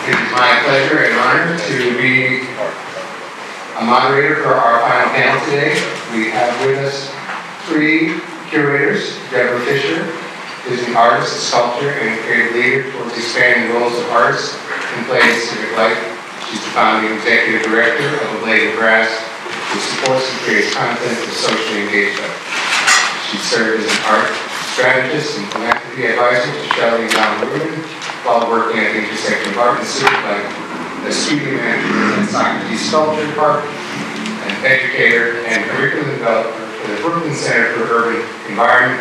It is my pleasure and honor to be a moderator for our final panel today. We have with us three curators. Deborah Fisher is an artist, a sculptor, and a creative leader towards expanding the roles of artists in play and civic life. She's the founding executive director of A Blade of Grass, which supports and creates content for socially engaged artists. She served as an art strategist and philanthropy advisor to Shelley and Don Rubin while working at the intersection of art and civic life, a studio manager at Socrates Sculpture Park, an educator and curriculum developer for the Brooklyn Center for Urban Environment.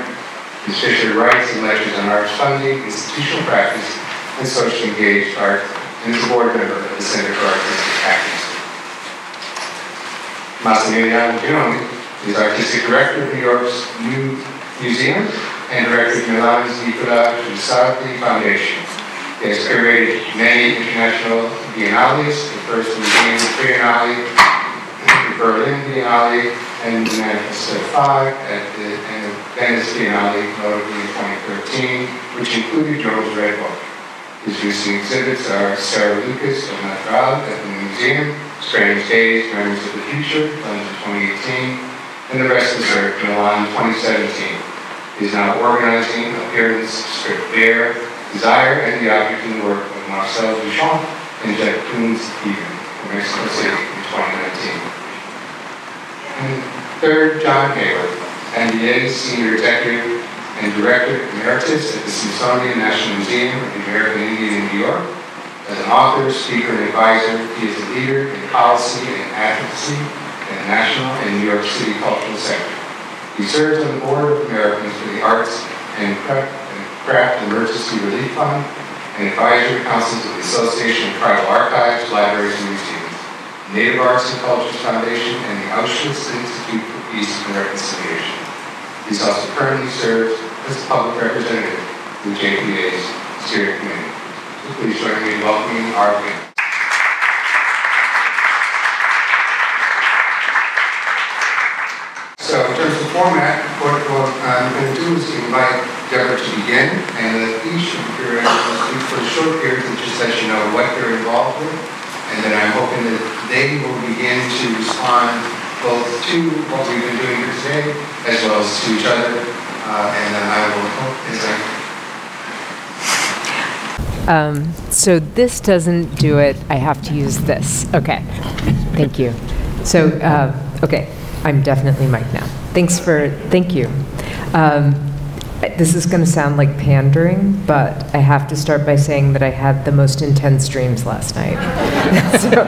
Ms. Fisher writes and lectures on arts funding, institutional practice, and socially engaged art, and is a board member of the Center for Artistic Activism. Massimiliano Gioni is artistic director of New York's New Museum and director of Milan's Nicola Giussardi Foundation. He has curated many international biennales, the first Museum Biennale, the Berlin Biennale, and the Manifesto 5 at the Venice Biennale, notably in 2013, which included Jones' Red Book. His recent exhibits are Sarah Lucas of Natural at the Museum, Strange Days, Memories of the Future, London 2018, and The Restless Earth, Milan 2017. He is now organizing appearance strip Bear, Desire, and the Object in the work of Marcel Duchamp and Jacques Koons Even from Mexico City in 2019. And third, John Haworth, MBA, Senior Executive and Director Emeritus at the Smithsonian National Museum of the American Indian in New York. As an author, speaker, and advisor, he is a leader in policy and advocacy in the national and New York City cultural sector. He serves on the board of Americans for the Arts and Craft Emergency Relief Fund and advisory councils of the Association of Tribal Archives, Libraries, and Museums, Native Arts and Cultures Foundation, and the Auschwitz Institute for Peace and Reconciliation. He also currently serves as a public representative with JPA's steering committee. So please join me in welcoming our panel. So in terms of format, what I'm going to do is invite Deborah to begin, and let each of the curators speak for a short period to just let you know what they're involved with, and then I'm hoping that they will begin to respond both to what we've been doing here today, as well as to each other, and then I will hope so this doesn't do it. I have to use this. Okay. Thank you. So, okay. I'm definitely mic'd now. Thank you. This is going to sound like pandering, but I have to start by saying that I had the most intense dreams last night. So,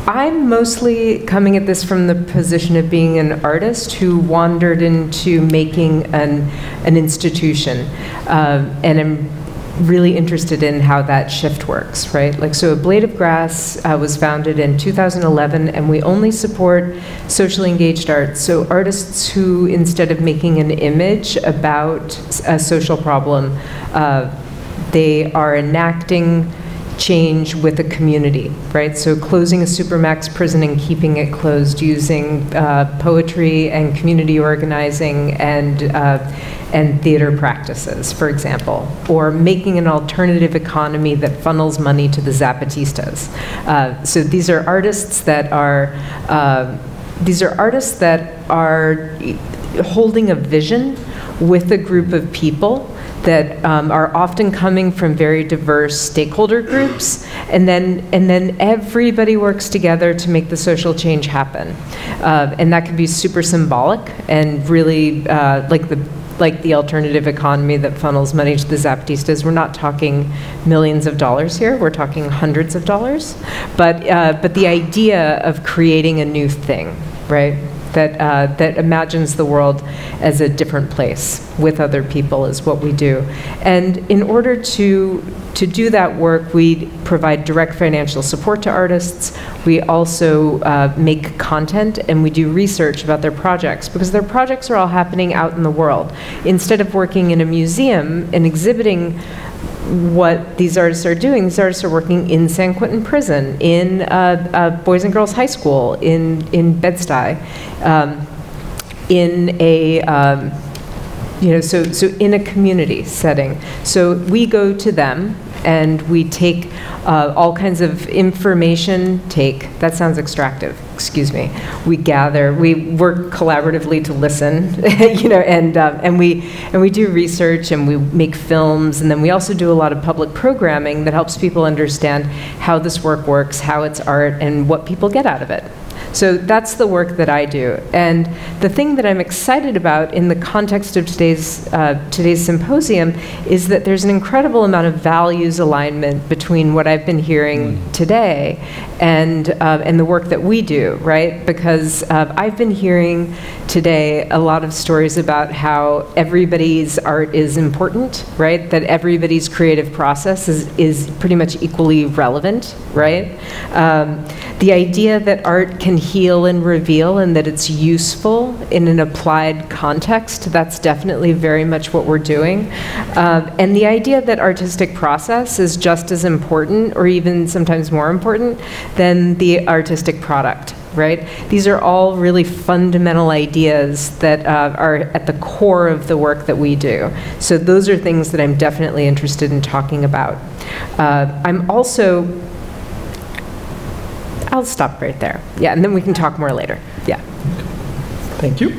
I'm mostly coming at this from the position of being an artist who wandered into making an institution, and I'm really interested in how that shift works, right? Like, so A Blade of Grass was founded in 2011, and we only support socially engaged art. So artists who, instead of making an image about a social problem, they are enacting change with a community, right? So closing a supermax prison and keeping it closed using poetry and community organizing and theater practices, for example, or making an alternative economy that funnels money to the Zapatistas. So these are artists that are holding a vision with a group of people that are often coming from very diverse stakeholder groups, and then everybody works together to make the social change happen, and that can be super symbolic and really like the alternative economy that funnels money to the Zapatistas. We're not talking millions of dollars here. We're talking hundreds of dollars, but the idea of creating a new thing, right? That imagines the world as a different place with other people is what we do. And in order to do that work, we provide direct financial support to artists. We also make content, and we do research about their projects, because their projects are all happening out in the world. Instead of working in a museum and exhibiting what these artists are doing, these artists are working in San Quentin Prison, in Boys and Girls High School, in Bed-Stuy, in so in a community setting. So we go to them and we take all kinds of information, that sounds extractive, excuse me. We gather, we work collaboratively to listen, and we do research and we make films, and then we also do a lot of public programming that helps people understand how this work works, how it's art, and what people get out of it. So that's the work that I do. And the thing that I'm excited about in the context of today's symposium is that there's an incredible amount of values alignment between what I've been hearing today and the work that we do, right? Because I've been hearing today a lot of stories about how everybody's art is important, right? That everybody's creative process is pretty much equally relevant, right? The idea that art can heal and reveal and that it's useful in an applied context, that's definitely very much what we're doing. And the idea that artistic process is just as important, or even sometimes more important, than the artistic product, right? These are all really fundamental ideas that are at the core of the work that we do. So those are things that I'm definitely interested in talking about. I'll stop right there. Yeah, and then we can talk more later. Yeah. Thank you.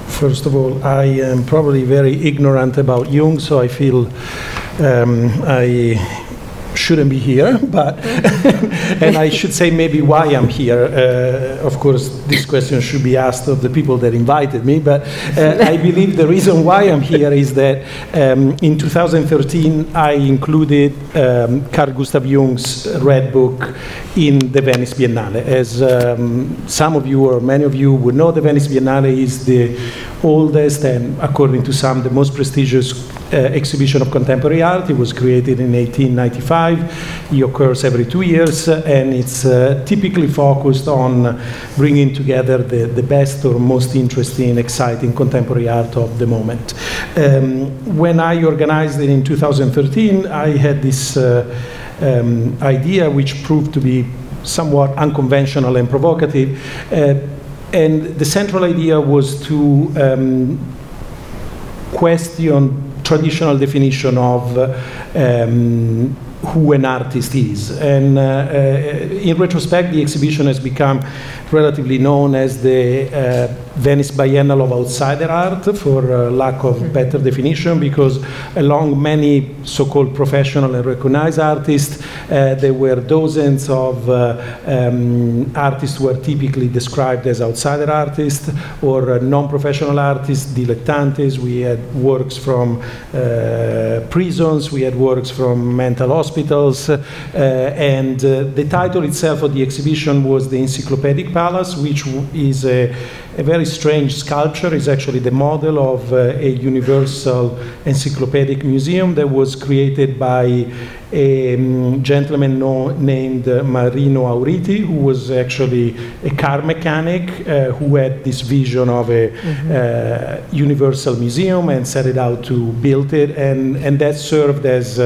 First of all, I am probably very ignorant about Jung, so I feel I shouldn't be here, but and I should say maybe why I'm here. Of course, this question should be asked of the people that invited me, but I believe the reason why I'm here is that in 2013 I included Carl Gustav Jung's Red Book in the Venice Biennale. As some of you or many of you would know, the Venice Biennale is the oldest and, according to some, the most prestigious exhibition of contemporary art. It was created in 1895. It occurs every 2 years, and it's typically focused on bringing together the best or most interesting, exciting contemporary art of the moment. When I organized it in 2013, I had this idea which proved to be somewhat unconventional and provocative. And the central idea was to question traditional definition of who an artist is. And in retrospect, the exhibition has become relatively known as the Venice Biennale of outsider art, for lack of better definition, because along many so-called professional and recognized artists, there were dozens of artists who are typically described as outsider artists or non-professional artists, dilettantes. We had works from prisons, we had works from mental hospitals, and the title itself of the exhibition was the Encyclopedic Palace, which is a very strange sculpture. It's actually the model of a universal encyclopedic museum that was created by a gentleman named Marino Auriti, who was actually a car mechanic who had this vision of a universal museum and set it out to build it, and that served as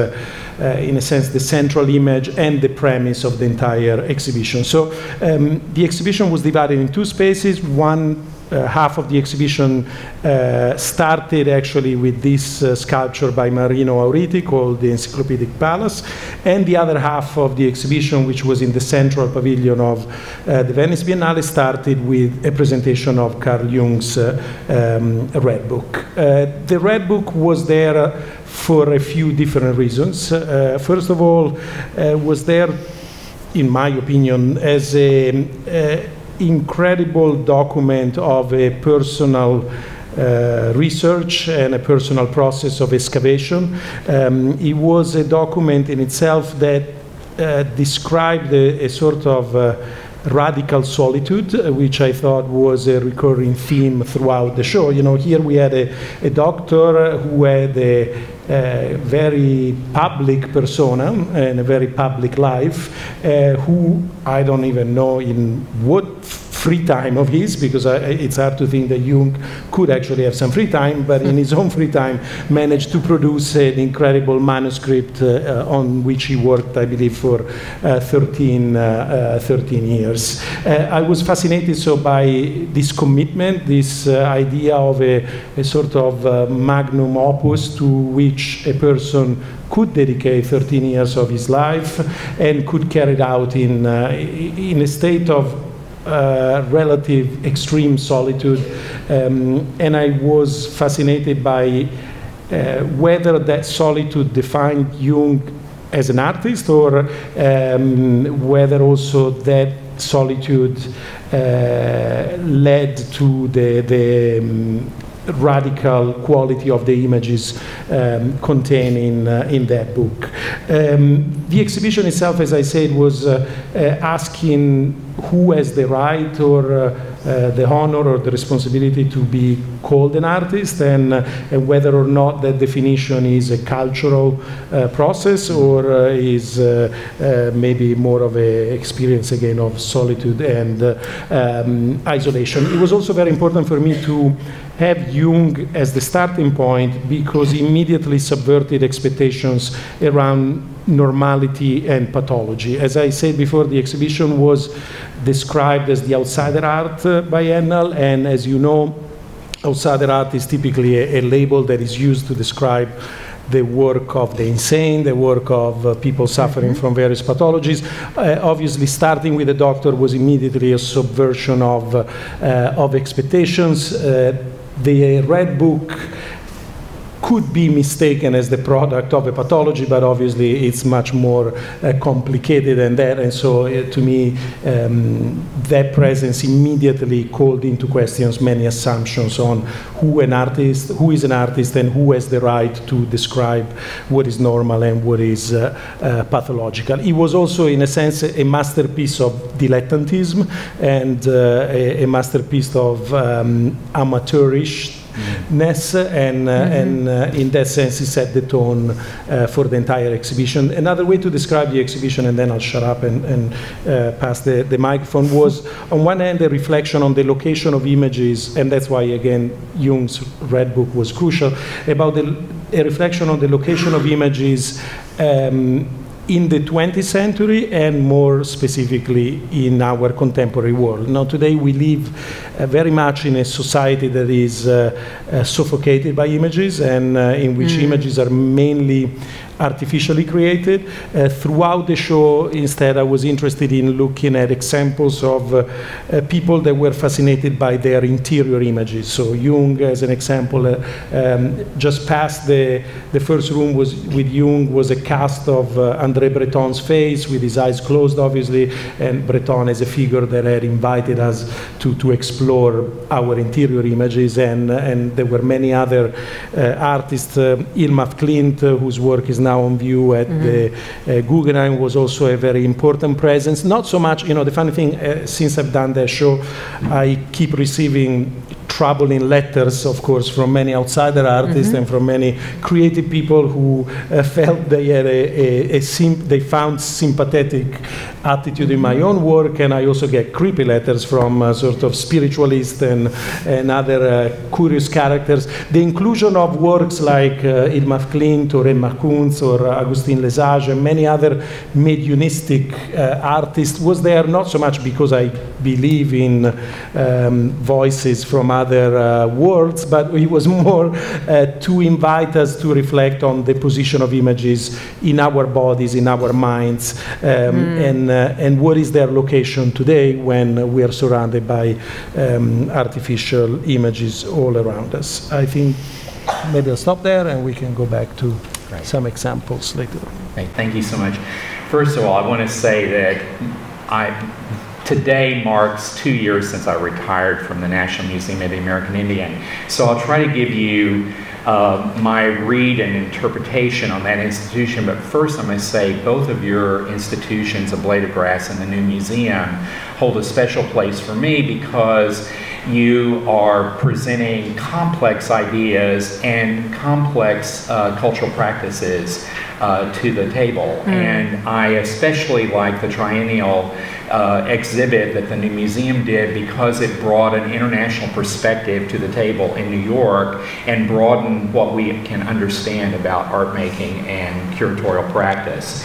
in a sense the central image and the premise of the entire exhibition. So the exhibition was divided in two spaces. One half of the exhibition started actually with this sculpture by Marino Auriti called the Encyclopedic Palace, and the other half of the exhibition, which was in the central pavilion of the Venice Biennale, started with a presentation of Carl Jung's Red Book. The Red Book was there for a few different reasons. First of all, was there, in my opinion, as a incredible document of a personal research and a personal process of excavation. It was a document in itself that described a sort of radical solitude, which I thought was a recurring theme throughout the show. You know, here we had a doctor who had a very public persona and a very public life, who I don't even know in what free time of his, because it's hard to think that Jung could actually have some free time, but in his own free time managed to produce an incredible manuscript on which he worked, I believe, for 13 years. I was fascinated by this commitment, this idea of a sort of magnum opus to which a person could dedicate 13 years of his life and could carry it out in a state of relative extreme solitude. And I was fascinated by whether that solitude defined Jung as an artist, or whether also that solitude led to the radical quality of the images contained in that book. The exhibition itself, as I said, was asking who has the right or the honor or the responsibility to be called an artist, and whether or not that definition is a cultural process or is maybe more of an experience again of solitude and isolation. It was also very important for me to have Jung as the starting point, because he immediately subverted expectations around normality and pathology. As I said before, the exhibition was described as the outsider art biennale, and as you know, outsider art is typically a label that is used to describe the work of the insane, the work of people suffering from various pathologies. Obviously, starting with the doctor was immediately a subversion of expectations. The Red Book could be mistaken as the product of a pathology, but obviously it's much more complicated than that. And so to me, that presence immediately called into questions many assumptions on who is an artist, and who has the right to describe what is normal and what is pathological. It was also, in a sense, a masterpiece of dilettantism and a masterpiece of amateurishness, and in that sense it set the tone for the entire exhibition. Another way to describe the exhibition, and then I'll shut up and pass the microphone, was on one hand a reflection on the location of images, and that's why again Jung's Red Book was crucial, about a reflection on the location of images in the 20th century, and more specifically in our contemporary world. Now today we live very much in a society that is suffocated by images, and in which images are mainly artificially created. Throughout the show, instead, I was interested in looking at examples of people that were fascinated by their interior images. So Jung, as an example, just past the first room was with Jung was a cast of André Breton's face, with his eyes closed, obviously, and Breton as a figure that had invited us to explore our interior images, and there were many other artists. Irma Klint, whose work is now on view at the Guggenheim, was also a very important presence. Not so much, the funny thing, since I've done that show, I keep receiving troubling letters, of course, from many outsider artists and from many creative people who felt they had they found sympathetic attitude in my own work, and I also get creepy letters from sort of spiritualists and other curious characters. The inclusion of works like Irma Klint or Emma Kunz or Agustin Lesage and many other mediumistic artists was there not so much because I believe in voices from other worlds, but it was more to invite us to reflect on the position of images in our bodies, in our minds, and what is their location today when we are surrounded by artificial images all around us. I think maybe I'll stop there and we can go back to some examples later. Great. Thank you so much. First of all, I want to say that today marks 2 years since I retired from the National Museum of the American Indian. So I'll try to give you my read and interpretation on that institution. But first I'm going to say both of your institutions, A Blade of Grass and the new museum, hold a special place for me because you are presenting complex ideas and complex cultural practices to the table. And I especially like the triennial exhibit that the new museum did because it brought an international perspective to the table in New York and broadened what we can understand about art making and curatorial practice.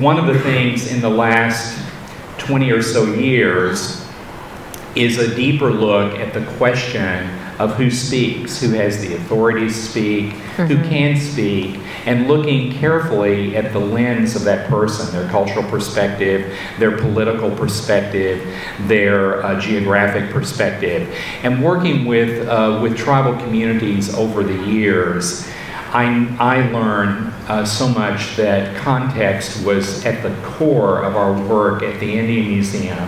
One of the things in the last 20 or so years is a deeper look at the question of who speaks, who has the authority to speak, who can speak, and looking carefully at the lens of that person, their cultural perspective, their political perspective, their geographic perspective. And working with tribal communities over the years, I learned so much that context was at the core of our work at the Indian Museum.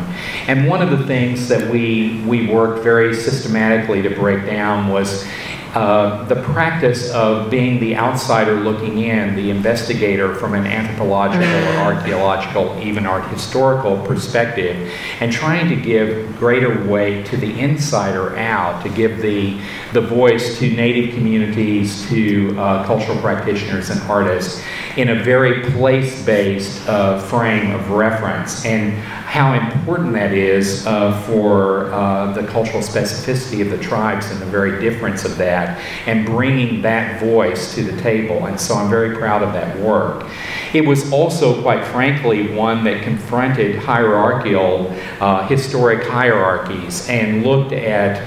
And one of the things that we worked very systematically to break down was the practice of being the outsider looking in, the investigator from an anthropological or archaeological, even art historical perspective, and trying to give greater weight to the insider out, to give the voice to native communities, to cultural practitioners and artists in a very place-based frame of reference, and how important that is for the cultural specificity of the tribes and the very difference of that, and bringing that voice to the table. And so I'm very proud of that work. It was also, quite frankly, one that confronted hierarchical, historic hierarchies and looked at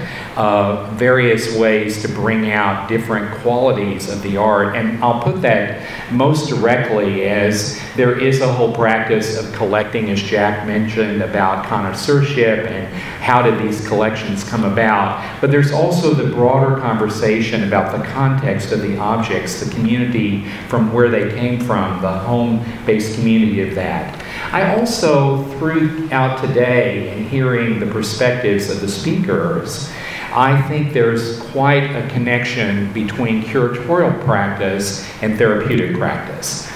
various ways to bring out different qualities of the art. And I'll put that most directly as there is a whole practice of collecting, as Jack mentioned, about connoisseurship and how did these collections come about. But there's also the broader conversation about the context of the objects, the community from where they came from, the home-based community of that. I also, throughout today, and hearing the perspectives of the speakers, I think there's quite a connection between curatorial practice and therapeutic practice.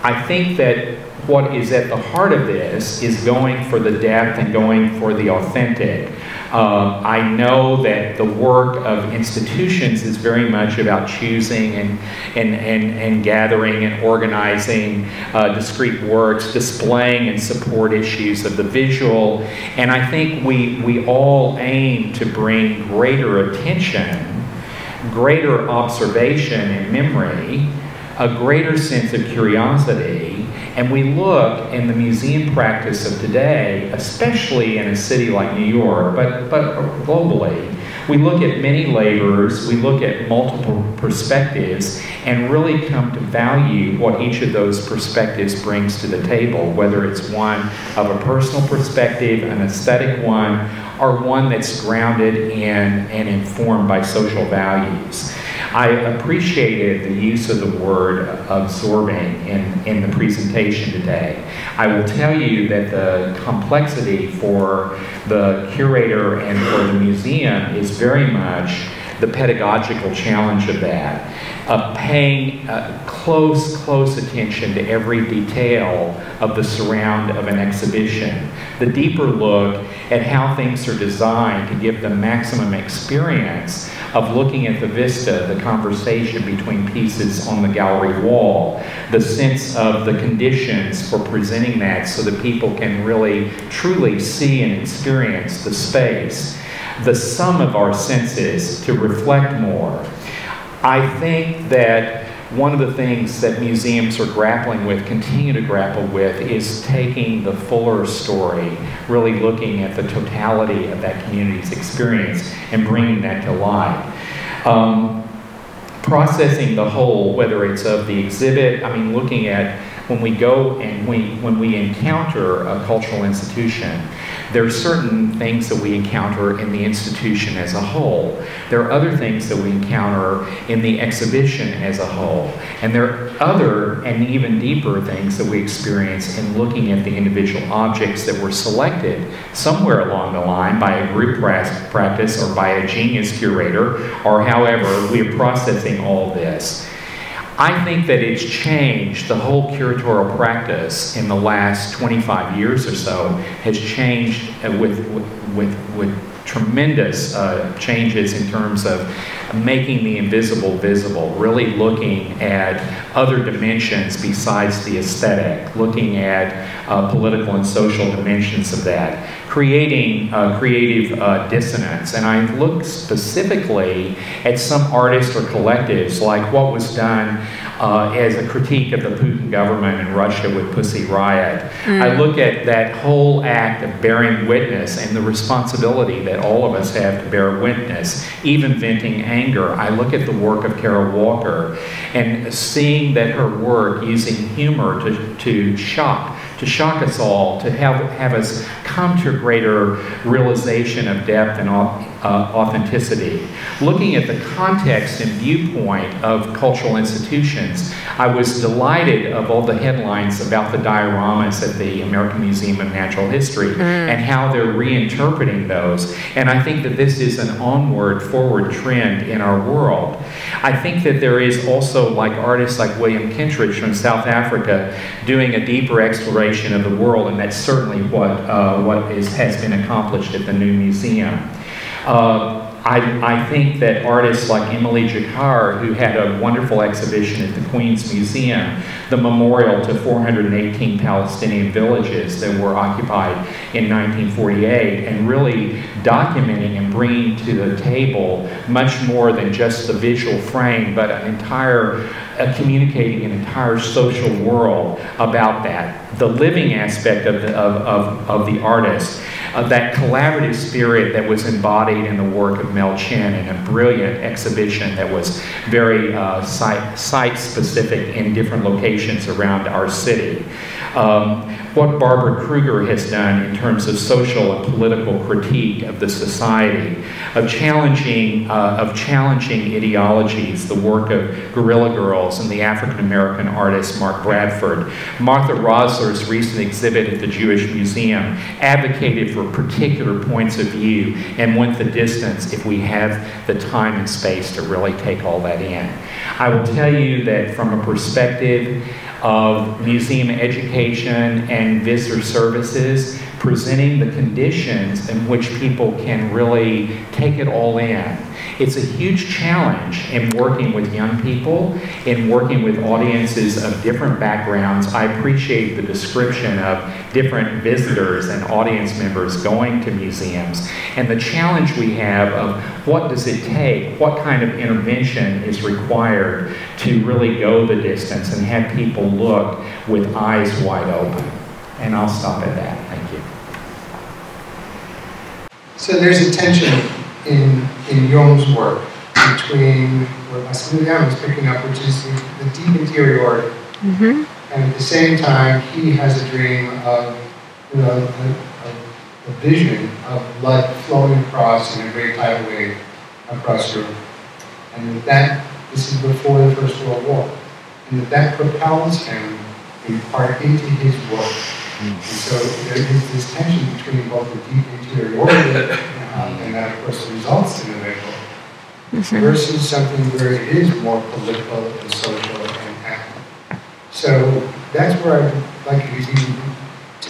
I think that what is at the heart of this is going for the depth and going for the authentic. I know that the work of institutions is very much about choosing and gathering and organizing discrete works, displaying and support issues of the visual. And I think we all aim to bring greater attention, greater observation and memory, a greater sense of curiosity. And we look in the museum practice of today, especially in a city like New York, but globally, we look at many labors, we look at multiple perspectives, and really come to value what each of those perspectives brings to the table, whether it's one of a personal perspective, an aesthetic one, or one that's grounded in and informed by social values. I appreciated the use of the word absorbing in the presentation today. I will tell you that the complexity for the curator and for the museum is very much the pedagogical challenge of that, of paying close attention to every detail of the surround of an exhibition, the deeper look at how things are designed to give the maximum experience of looking at the vista, the conversation between pieces on the gallery wall, the sense of the conditions for presenting that so that people can really truly see and experience the space, the sum of our senses to reflect more. I think that one of the things that museums are grappling with, continue to grapple with, is taking the fuller story, really looking at the totality of that community's experience and bringing that to light. Processing the whole, whether it's of the exhibit, I mean, looking at when we go and when we encounter a cultural institution, there are certain things that we encounter in the institution as a whole. There are other things that we encounter in the exhibition as a whole. And there are other and even deeper things that we experience in looking at the individual objects that were selected somewhere along the line by a group practice or by a genius curator, or however we are processing all this. I think that it's changed, the whole curatorial practice in the last 25 years or so has changed with tremendous changes in terms of making the invisible visible, really looking at other dimensions besides the aesthetic, looking at political and social dimensions of that, creating creative dissonance. And I look specifically at some artists or collectives, like what was done as a critique of the Putin government in Russia with Pussy Riot. I look at that whole act of bearing witness and the responsibility that all of us have to bear witness, even venting anger. I look at the work of Carol Walker and seeing that her work using humor to shock us all, to have us come to a greater realization of depth and authenticity. Looking at the context and viewpoint of cultural institutions, I was delighted of all the headlines about the dioramas at the American Museum of Natural History and how they're reinterpreting those. And I think that this is an onward, forward trend in our world. I think that there is also, like artists like William Kentridge from South Africa, doing a deeper exploration of the world, and that's certainly what has been accomplished at the new museum. I think that artists like Emily Jakar, who had a wonderful exhibition at the Queen's Museum, the memorial to 418 Palestinian villages that were occupied in 1948, and really documenting and bringing to the table much more than just the visual frame, but an entire communicating an entire social world about that. The living aspect of the artist, that collaborative spirit that was embodied in the work of Mel Chin in a brilliant exhibition that was very site-specific in different locations around our city. What Barbara Kruger has done in terms of social and political critique of the society, of challenging ideologies, the work of Guerrilla Girls and the African-American artist Mark Bradford. Martha Rosler's recent exhibit at the Jewish Museum advocated for particular points of view and went the distance if we have the time and space to really take all that in. I will tell you that from a perspective of museum education and visitor services, presenting the conditions in which people can really take it all in. It's a huge challenge in working with young people, in working with audiences of different backgrounds. I appreciate the description of different visitors and audience members going to museums, and the challenge we have of what does it take, what kind of intervention is required to really go the distance and have people look with eyes wide open. And I'll stop at that. Thank you. So there's a tension in Jung's work between what Massimiliano is picking up, which is the deep interiority. And at the same time, he has a dream of, you know, a vision of blood flowing across in a great tidal wave across Europe. And that this is before the First World War. And that propels him in part into his work. And so there is this tension between both the deep interiority and that, of course, results in the visual, versus something where it is more political and social and active. So that's where I'd like you to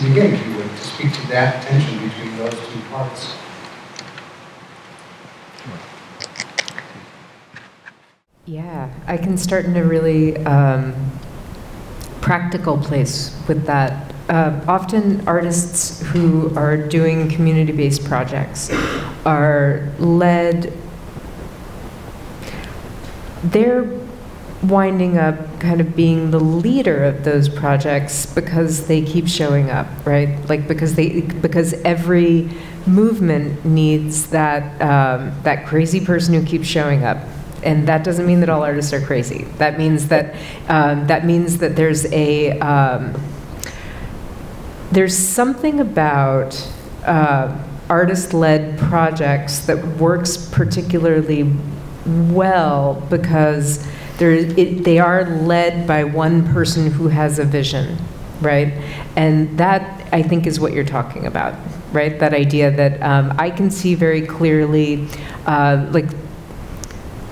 begin, if you would, to speak to that tension between those two parts. Yeah, I can start in a really practical place with that. Often artists who are doing community-based projects are led, they're winding up kind of being the leader of those projects because they keep showing up, right? Like because every movement needs that, that crazy person who keeps showing up. And that doesn't mean that all artists are crazy. That means that there's a there's something about artist-led projects that works particularly well because they are led by one person who has a vision, right? And that, I think, is what you're talking about, right? That idea that I can see very clearly, like,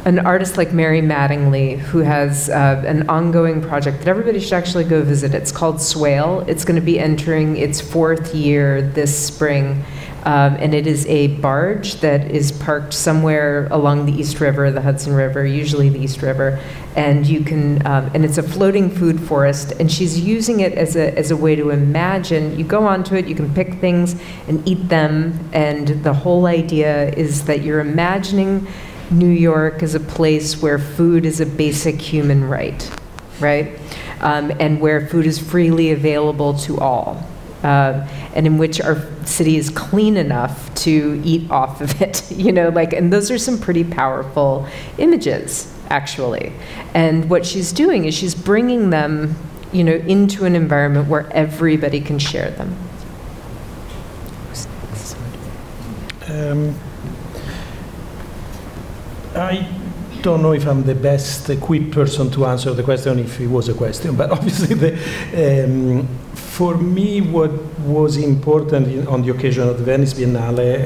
an artist like Mary Mattingly, who has an ongoing project that everybody should actually go visit. It's called Swale. It's going to be entering its 4th year this spring. And it is a barge that is parked somewhere along the East River, the Hudson River, usually the East River, and you can, and it's a floating food forest, and she's using it as a way to imagine. You go onto it, you can pick things and eat them, and the whole idea is that you're imagining New York as a place where food is a basic human right? And where food is freely available to all. And in which our city is clean enough to eat off of it, and those are some pretty powerful images, actually. And what she's doing is she's bringing them, into an environment where everybody can share them. I don't know if I'm the best equipped person to answer the question, if it was a question, but obviously for me what was important on the occasion of the Venice Biennale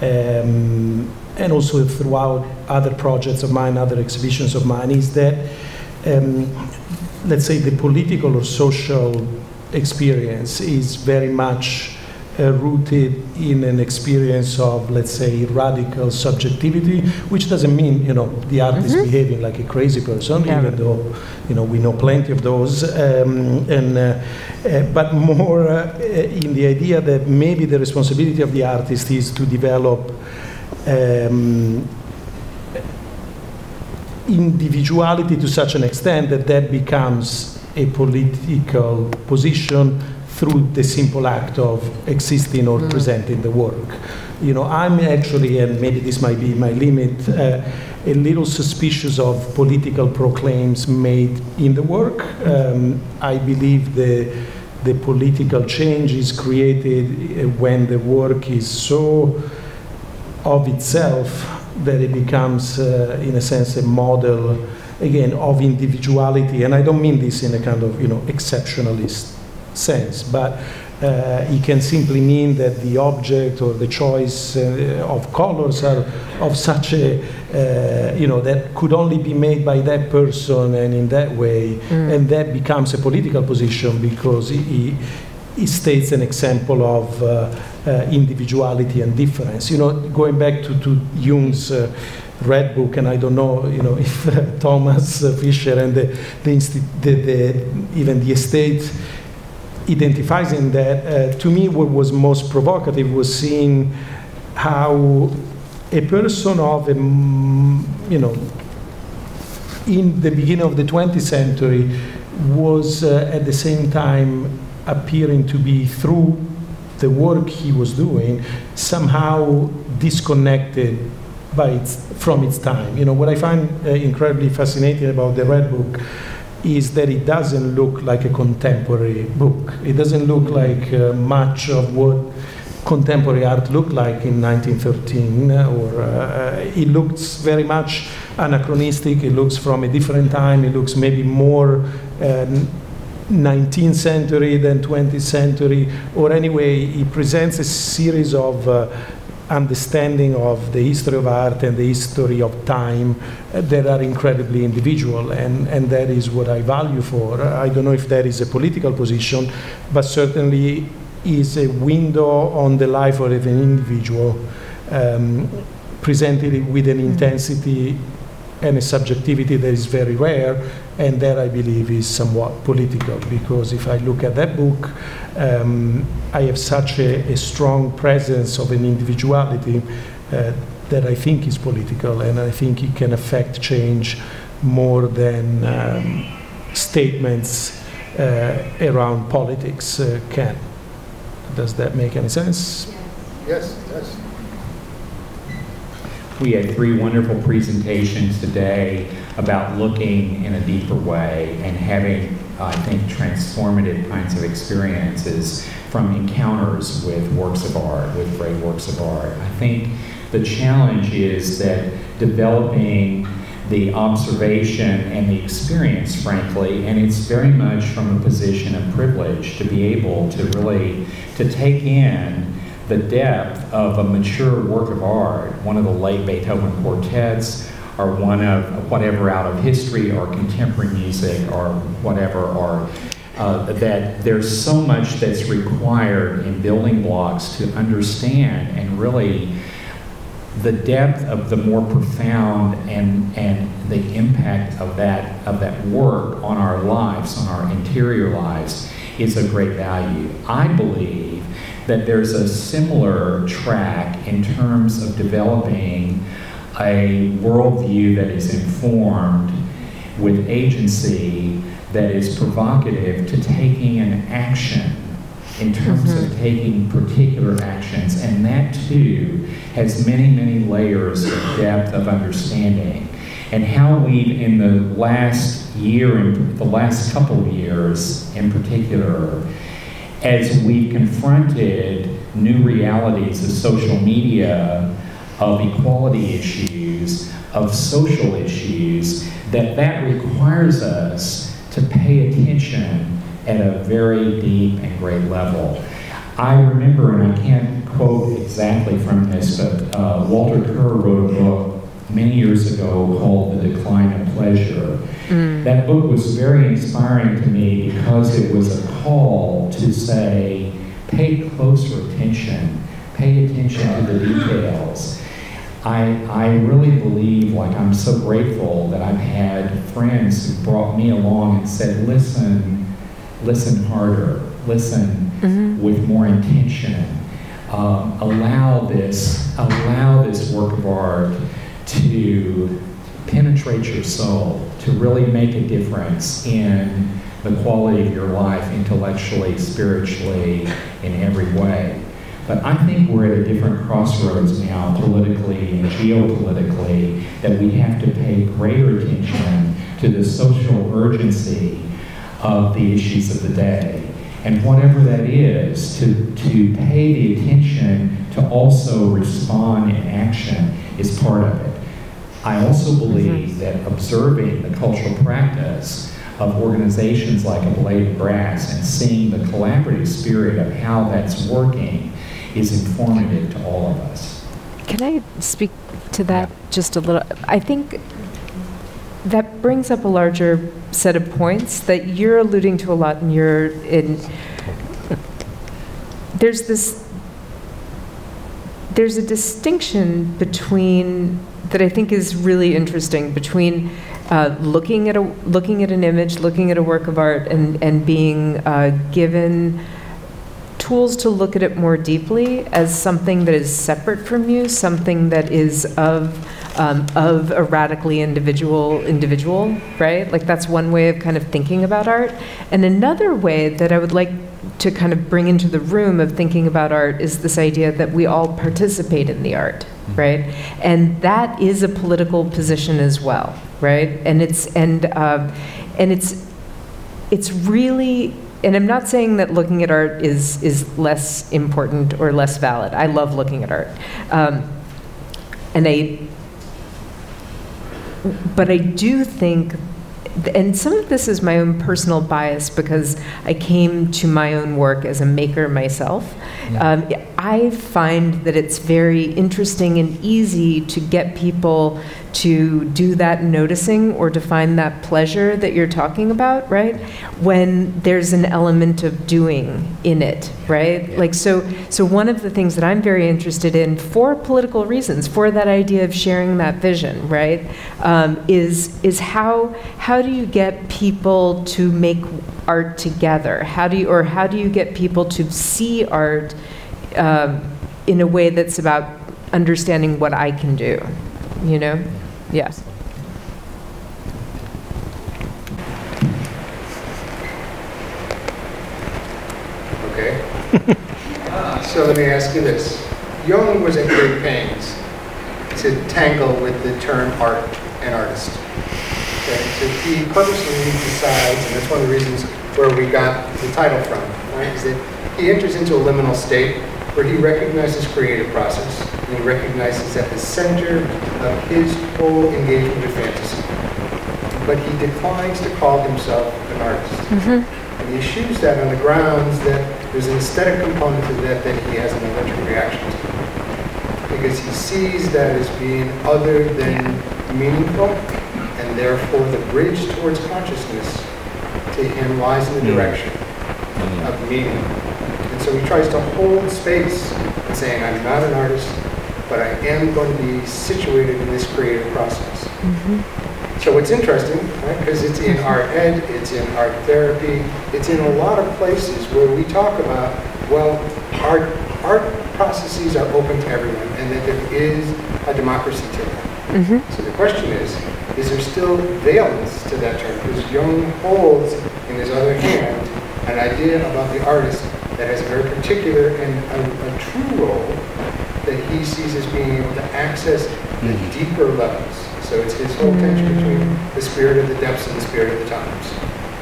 and also throughout other projects of mine, other exhibitions of mine, is that, let's say, the political or social experience is very much rooted in an experience of, let's say, radical subjectivity, which doesn't mean, the artist is behaving like a crazy person, even though, we know plenty of those, but more in the idea that maybe the responsibility of the artist is to develop individuality to such an extent that becomes a political position through the simple act of existing or presenting the work. I'm actually, and maybe this might be my limit, a little suspicious of political proclaims made in the work. I believe the political change is created when the work is so of itself that it becomes, in a sense, a model, again, of individuality. And I don't mean this in a kind of, exceptionalist sense, but it can simply mean that the object or the choice of colors are of such a, that could only be made by that person and in that way, and that becomes a political position because it states an example of individuality and difference. Going back to Jung's Red Book, and I don't know, if Thomas Fisher and even the estate identifies in that. To me, what was most provocative was seeing how a person of, in the beginning of the 20th century was at the same time appearing to be, through the work he was doing, somehow disconnected from its time. What I find incredibly fascinating about the Red Book is that it doesn't look like a contemporary book. It doesn't look like much of what contemporary art looked like in 1913, it looks very much anachronistic. It looks from a different time. It looks maybe more 19th century than 20th century, or anyway, it presents a series of understanding of the history of art and the history of time that are incredibly individual, and that is what I value for. I don't know if that is a political position, but certainly is a window on the life of an individual, presented with an intensity and a subjectivity that is very rare, and that I believe is somewhat political, because if I look at that book, I have such a strong presence of an individuality that I think is political, and I think it can affect change more than statements around politics can. Does that make any sense? Yes, it does. We had 3 wonderful presentations today about looking in a deeper way and having, I think, transformative kinds of experiences from encounters with works of art, with great works of art. I think the challenge is that developing the observation and the experience, frankly, and it's very much from a position of privilege to be able to really to take in the depth of a mature work of art, one of the late Beethoven quartets, or one of whatever out of history or contemporary music or whatever, or that there's so much that's required in building blocks to understand and really the depth of the more profound and the impact of that work on our lives, on our interior lives, is a great value. I believe that there's a similar track in terms of developing a worldview that is informed with agency, that is provocative to taking an action in terms of taking particular actions, and that too has many, many layers of depth of understanding. And how we, in the last year, in the last couple of years in particular, as we confronted new realities of social media, of equality issues, of social issues, that requires us to pay attention at a very deep and great level. I remember, and I can't quote exactly from this, but Walter Kerr wrote a book many years ago called The Decline of Pleasure. That book was very inspiring to me because it was a call to say, pay closer attention, pay attention to the details. I really believe, like, I'm so grateful that I've had friends who brought me along and said, listen harder, listen with more intention. Allow this work of art to penetrate your soul, to really make a difference in the quality of your life, intellectually, spiritually, in every way. But I think we're at a different crossroads now, politically and geopolitically, that we have to pay greater attention to the social urgency of the issues of the day. And whatever that is, to pay the attention to also respond in action is part of it. I also believe that observing the cultural practice of organizations like A Blade of Grass and seeing the collaborative spirit of how that's working is informative to all of us. Can I speak to that just a little? I think that brings up a larger set of points that you're alluding to a lot there's a distinction between, that I think is really interesting, between looking at an image, looking at a work of art, and being given tools to look at it more deeply as something that is separate from you, something that is of a radically individual, right? Like, that's one way of kind of thinking about art. And another way that I would like to kind of bring into the room of thinking about art is this idea that we all participate in the art, right? And that is a political position as well, right? And it's really, and I'm not saying that looking at art is less important or less valid. I love looking at art. But I do think, and some of this is my own personal bias because I came to my own work as a maker myself. I find that it's very interesting and easy to get people to do that noticing or to find that pleasure that you're talking about, right? When there's an element of doing in it, right? Like, so one of the things that I'm very interested in for political reasons, for that idea of sharing that vision, right, is how do you get people to make art together? How do you get people to see art in a way that's about understanding what I can do, you know? Yes. Okay. So let me ask you this. Gioni was at great pains to tangle with the term art and artist. Okay? So he purposely decides, and that's one of the reasons where we got the title from, right, is that he enters into a liminal state where he recognizes creative process, and he recognizes at the center of his whole engagement with fantasy. But he declines to call himself an artist. And he eschews that on the grounds that there's an aesthetic component to that he has an allergic reaction to. Because he sees that as being other than meaningful, and therefore the bridge towards consciousness to him lies in the direction of meaning. And so he tries to hold space in saying, I'm not an artist, but I am going to be situated in this creative process. So what's interesting, right, because it's in art ed, it's in art therapy, it's in a lot of places where we talk about, well, art processes are open to everyone, and that there is a democracy to them. So the question is there still valence to that term? Because Jung holds in his other hand an idea about the artist that has a very particular and a true role that he sees as being able to access the deeper levels. So it's his whole tension between the spirit of the depths and the spirit of the times.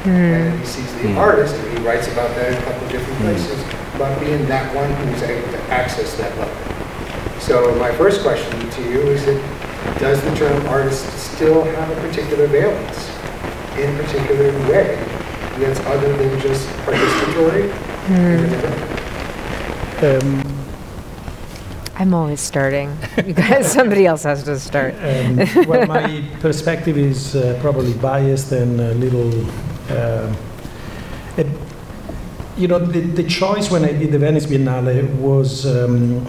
And he sees the artist, and he writes about that in a couple of different places, about being that one who's able to access that level. So my first question to you is that, does the term artist still have a particular valence in a particular way that's other than just participatory? I'm always starting. You guys, somebody else has to start. Well, my perspective is probably biased and a little. The choice when I did the Venice Biennale was, and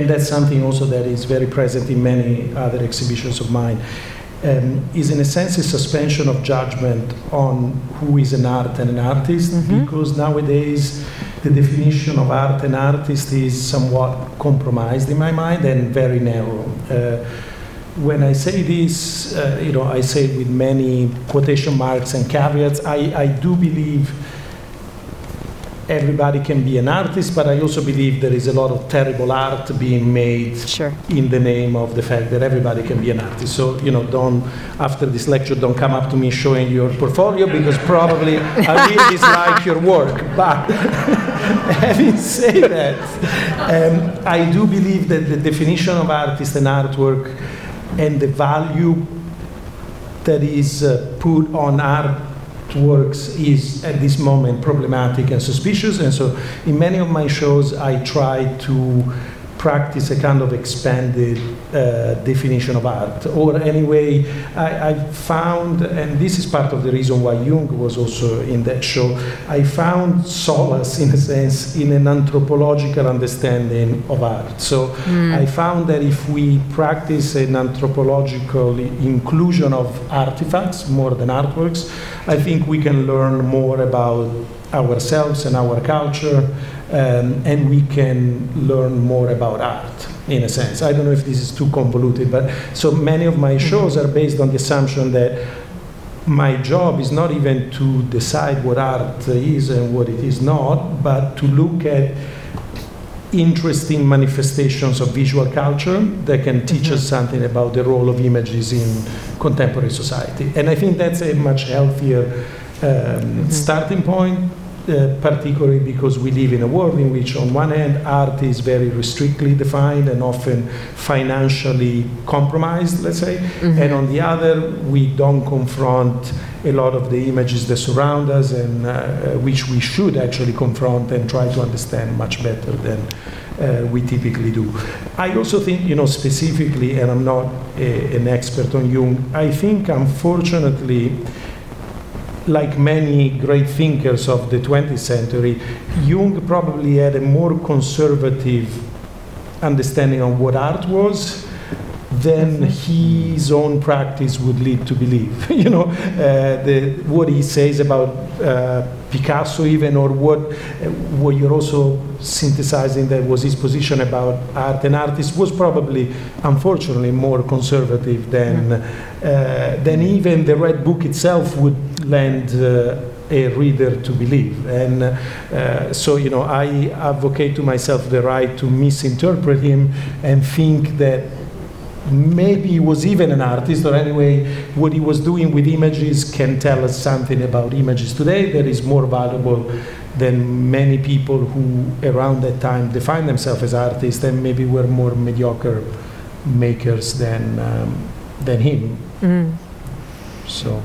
that's something also that is very present in many other exhibitions of mine, is in a sense a suspension of judgment on who is an art and an artist, because nowadays the definition of art and artist is somewhat compromised in my mind and very narrow. When I say this, I say it with many quotation marks and caveats. I do believe everybody can be an artist, but I also believe there is a lot of terrible art being made in the name of the fact that everybody can be an artist. So, don't, after this lecture, don't come up to me showing your portfolio, because probably I will dislike your work. But having said that, I do believe that the definition of artist and artwork and the value that is put on artworks is at this moment problematic and suspicious, and so in many of my shows I try to practice a kind of expanded definition of art. Or anyway, I found, and this is part of the reason why Jung was also in that show, I found solace, in a sense, in an anthropological understanding of art. So I found that if we practice an anthropological inclusion of artifacts more than artworks, I think we can learn more about ourselves and our culture, and we can learn more about art, in a sense. I don't know if this is too convoluted, but so many of my shows are based on the assumption that my job is not even to decide what art is and what it is not, but to look at interesting manifestations of visual culture that can teach us something about the role of images in contemporary society. And I think that's a much healthier starting point, particularly because we live in a world in which, on one hand, art is very strictly defined and often financially compromised, let's say, and on the other, we don't confront a lot of the images that surround us, and which we should actually confront and try to understand much better than we typically do. I also think, specifically, and I'm not an expert on Jung, I think, unfortunately, like many great thinkers of the 20th century, Jung probably had a more conservative understanding of what art was than his own practice would lead to believe. What he says about Picasso even, or what you're also synthesizing that was his position about art and artists, was probably, unfortunately, more conservative than even the Red Book itself would lend a reader to believe. And so, I advocate to myself the right to misinterpret him and think that maybe he was even an artist, or anyway, what he was doing with images can tell us something about images today that is more valuable than many people who around that time defined themselves as artists and maybe were more mediocre makers than him. So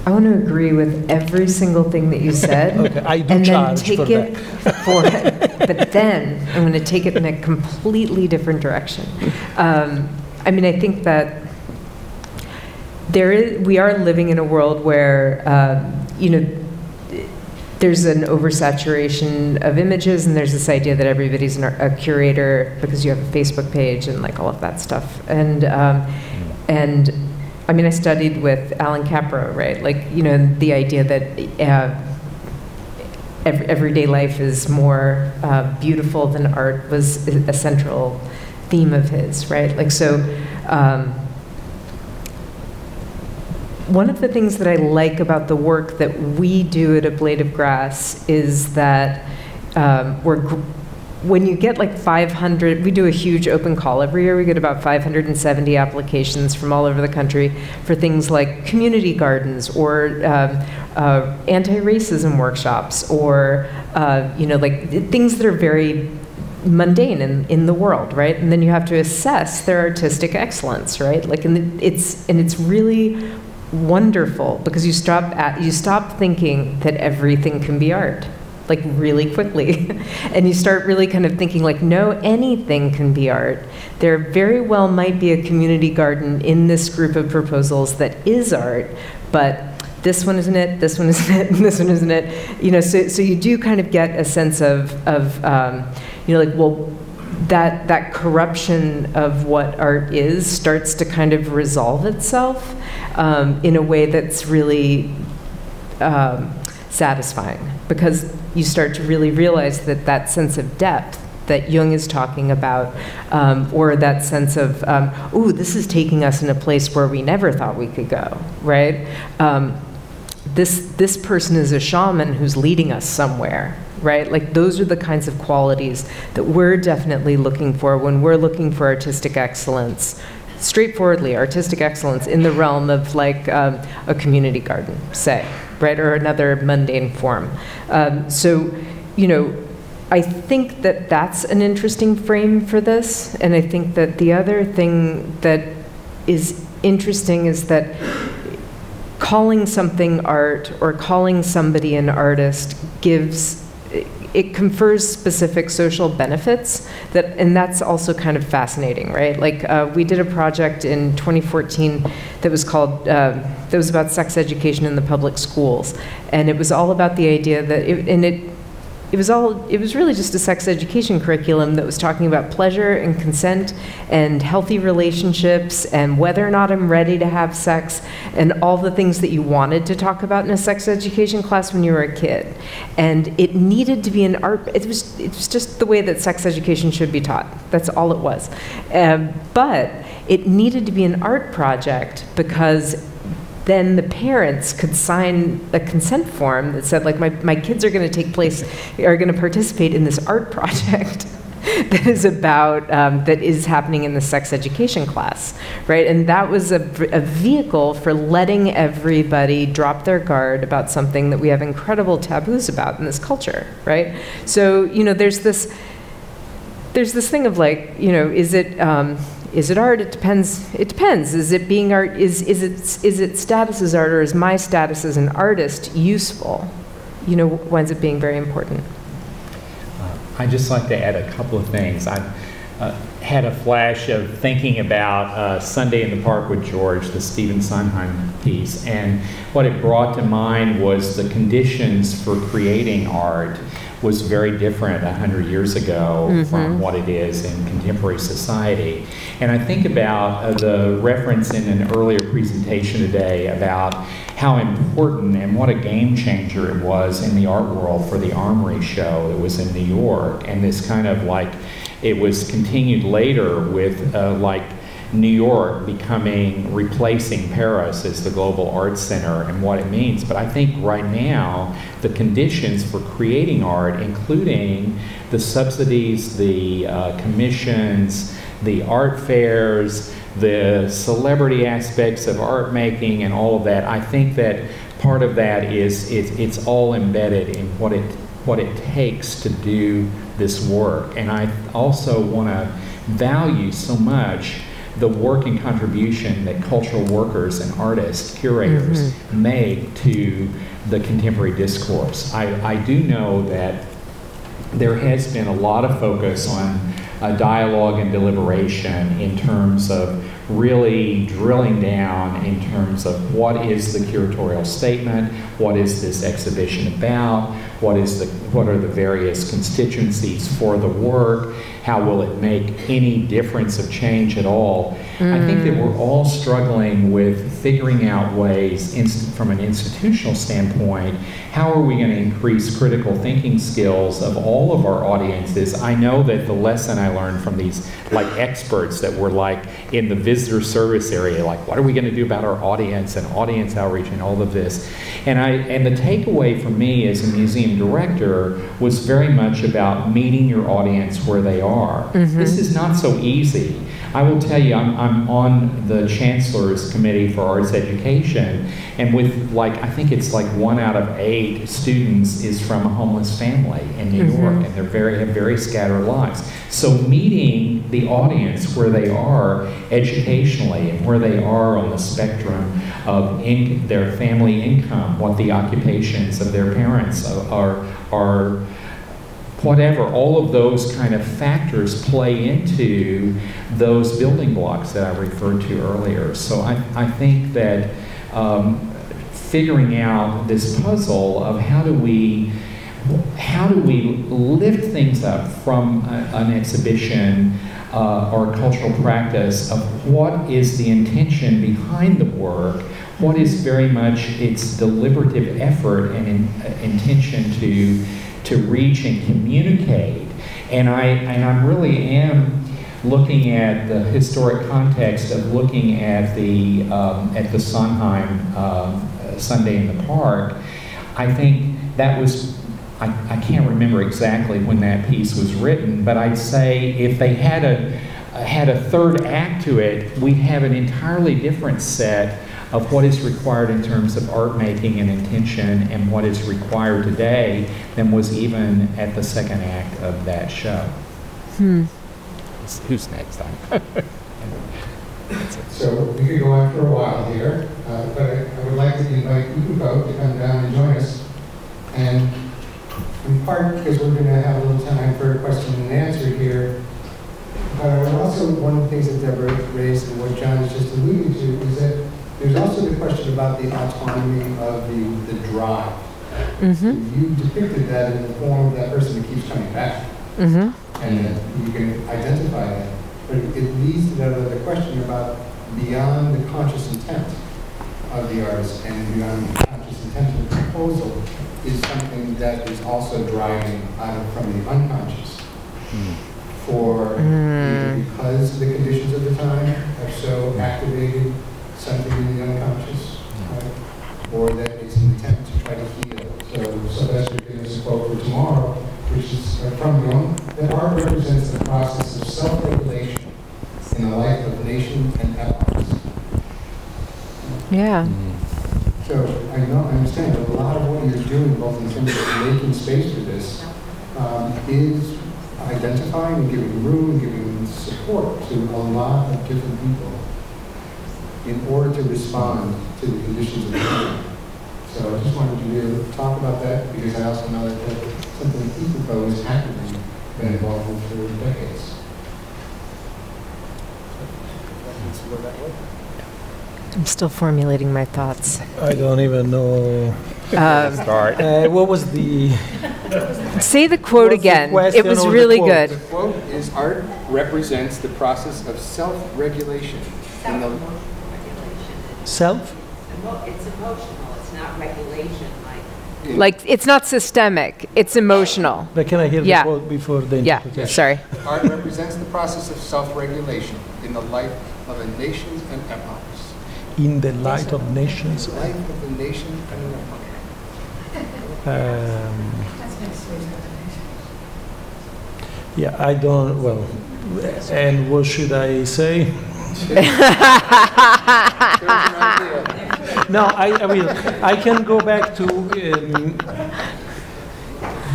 I want to agree with every single thing that you said. Okay, I do and charge then take for it for it. But then I'm going to take it in a completely different direction. I think that we are living in a world where, there's an oversaturation of images, and there's this idea that everybody's a curator because you have a Facebook page and like all of that stuff. And I mean, I studied with Alan Capro, right? Like, you know, the idea that everyday life is more beautiful than art was a central theme of his, right? Like, so one of the things that I like about the work that we do at A Blade of Grass is that when you get like 500, we do a huge open call every year. We get about 570 applications from all over the country for things like community gardens or anti-racism workshops or, you know, like things that are very mundane in the world, right? And then you have to assess their artistic excellence, right? Like, and it's really wonderful because you stop thinking that everything can be art, like really quickly. And you start really kind of thinking like, no, anything can be art. There very well might be a community garden in this group of proposals that is art, but this one isn't it, this one isn't it, and this one isn't it. You know, so you do kind of get a sense of you know, like, well, that corruption of what art is starts to kind of resolve itself in a way that's really satisfying, because you start to really realize that that sense of depth that Jung is talking about, or that sense of, ooh, this is taking us in a place where we never thought we could go, right? This person is a shaman who's leading us somewhere, right? Like, those are the kinds of qualities that we're definitely looking for when we're looking for artistic excellence, straightforwardly artistic excellence in the realm of like a community garden, say, right, or another mundane form. So, you know, I think that that's an interesting frame for this, and I think that the other thing that is interesting is that calling something art or calling somebody an artist it confers specific social benefits, and that's also kind of fascinating, right? Like, we did a project in 2014 that was called, that was about sex education in the public schools, and it was all about the idea that, it was really just a sex education curriculum that was talking about pleasure and consent and healthy relationships and whether or not I'm ready to have sex and all the things that you wanted to talk about in a sex education class when you were a kid. And it needed to be an art, it was just the way that sex education should be taught. That's all it was. But it needed to be an art project because then the parents could sign a consent form that said, like, my kids are going to participate in this art project that is about, that is happening in the sex education class, right? And that was a vehicle for letting everybody drop their guard about something that we have incredible taboos about in this culture, right? So, you know, there's this thing of like, you know, is it art? It depends. It depends. Is it being art? Is it status as art, or is my status as an artist useful? You know, winds up being very important. I'd just like to add a couple of things. I had a flash of thinking about Sunday in the Park with George, the Stephen Sondheim piece, and what it brought to mind was the conditions for creating art was very different 100 years ago from what it is in contemporary society. And I think about the reference in an earlier presentation today about how important and what a game changer it was in the art world for the Armory show that was in New York. And this kind of like, it was continued later with like New York replacing Paris as the global arts center and what it means. But I think right now, the conditions for creating art, including the subsidies, the commissions, the art fairs, the celebrity aspects of art making and all of that, I think that part of that is it's all embedded in what it takes to do this work. And I also want to value so much the work and contribution that cultural workers and artists, curators, make to the contemporary discourse. I do know that there has been a lot of focus on dialogue and deliberation in terms of really drilling down in terms of what is the curatorial statement, what is this exhibition about, what are the various constituencies for the work, how will it make any difference of change at all. I think that we're all struggling with figuring out ways, from an institutional standpoint, how are we going to increase critical thinking skills of all of our audiences. I know that the lesson I learned from these experts that were in the visitor service area, what are we going to do about our audience and audience outreach and all of this. And the takeaway for me as a museum director was very much about meeting your audience where they are. This is not so easy. I will tell you, I'm on the Chancellor's Committee for Arts Education, and with I think it's 1 out of 8 students is from a homeless family in New York, and have very scattered lives. So meeting the audience where they are educationally and where they are on the spectrum of their family income, what the occupations of their parents are whatever, all of those kind of factors play into those building blocks that I referred to earlier. So I think that figuring out this puzzle of how do we lift things up from an exhibition or cultural practice of what is the intention behind the work, what is very much its deliberative effort and intention to reach and communicate. And I really am looking at the historic context of looking at the Sondheim Sunday in the Park. I think that was, I can't remember exactly when that piece was written, but I'd say if they had a third act to it, we'd have an entirely different set of what is required in terms of art making and intention and what is required today than was even at the second act of that show. Who's next? So we could go on for a while here, but I would like to invite you both to come down and join us. And in part because we're going to have a little time for a question and answer here, but also one of the things that Deborah raised and what John is just alluding to is that there's also the question about the autonomy of the drive. You depicted that in the form of that person who keeps coming back. And that you can identify that. But it leads to that other question about beyond the conscious intent of the artist and beyond the conscious intent of the proposal is something that is also driving out from the unconscious. Because the conditions of the time have so activated something in the unconscious, right? Or that it's an attempt to try to heal. So that's giving us a quote for tomorrow, which is from Jung, that art represents the process of self-regulation in the life of nations and epochs. Yeah. So I understand that a lot of what you're doing, both in terms of making space for this, is identifying and giving room, giving support to a lot of different people in order to respond to the conditions of the time. So I just wanted you to talk about that because I also know that that's something that Ecoco has actively been involved with for decades. I'm still formulating my thoughts. I don't even know. Start. What was the... Say the quote again. It was really good. The quote is, art represents the process of self-regulation. Self? It's emotional, it's not regulation. It's not systemic, it's emotional. But can I hear the quote before the interpretation? Yeah, sorry. Art represents the process of self-regulation in the life of a nation and epochs. In the light of nations. The life of the nation and an epoch. Yeah, I don't, well, and what should I say? No, I mean, I can go back to,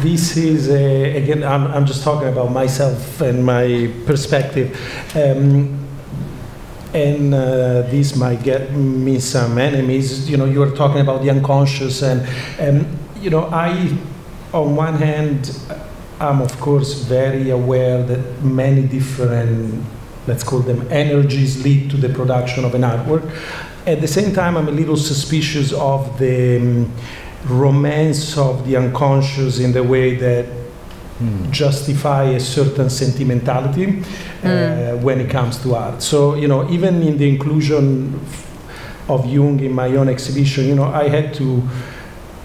this is, again, I'm just talking about myself and my perspective. And this might get me some enemies. You know, you were talking about the unconscious, and you know, on one hand, I'm of course very aware that many different, let's call them energies, lead to the production of an artwork. At the same time, I'm a little suspicious of the romance of the unconscious in the way that justify a certain sentimentality when it comes to art. So, you know, even in the inclusion of Jung in my own exhibition, you know, I had to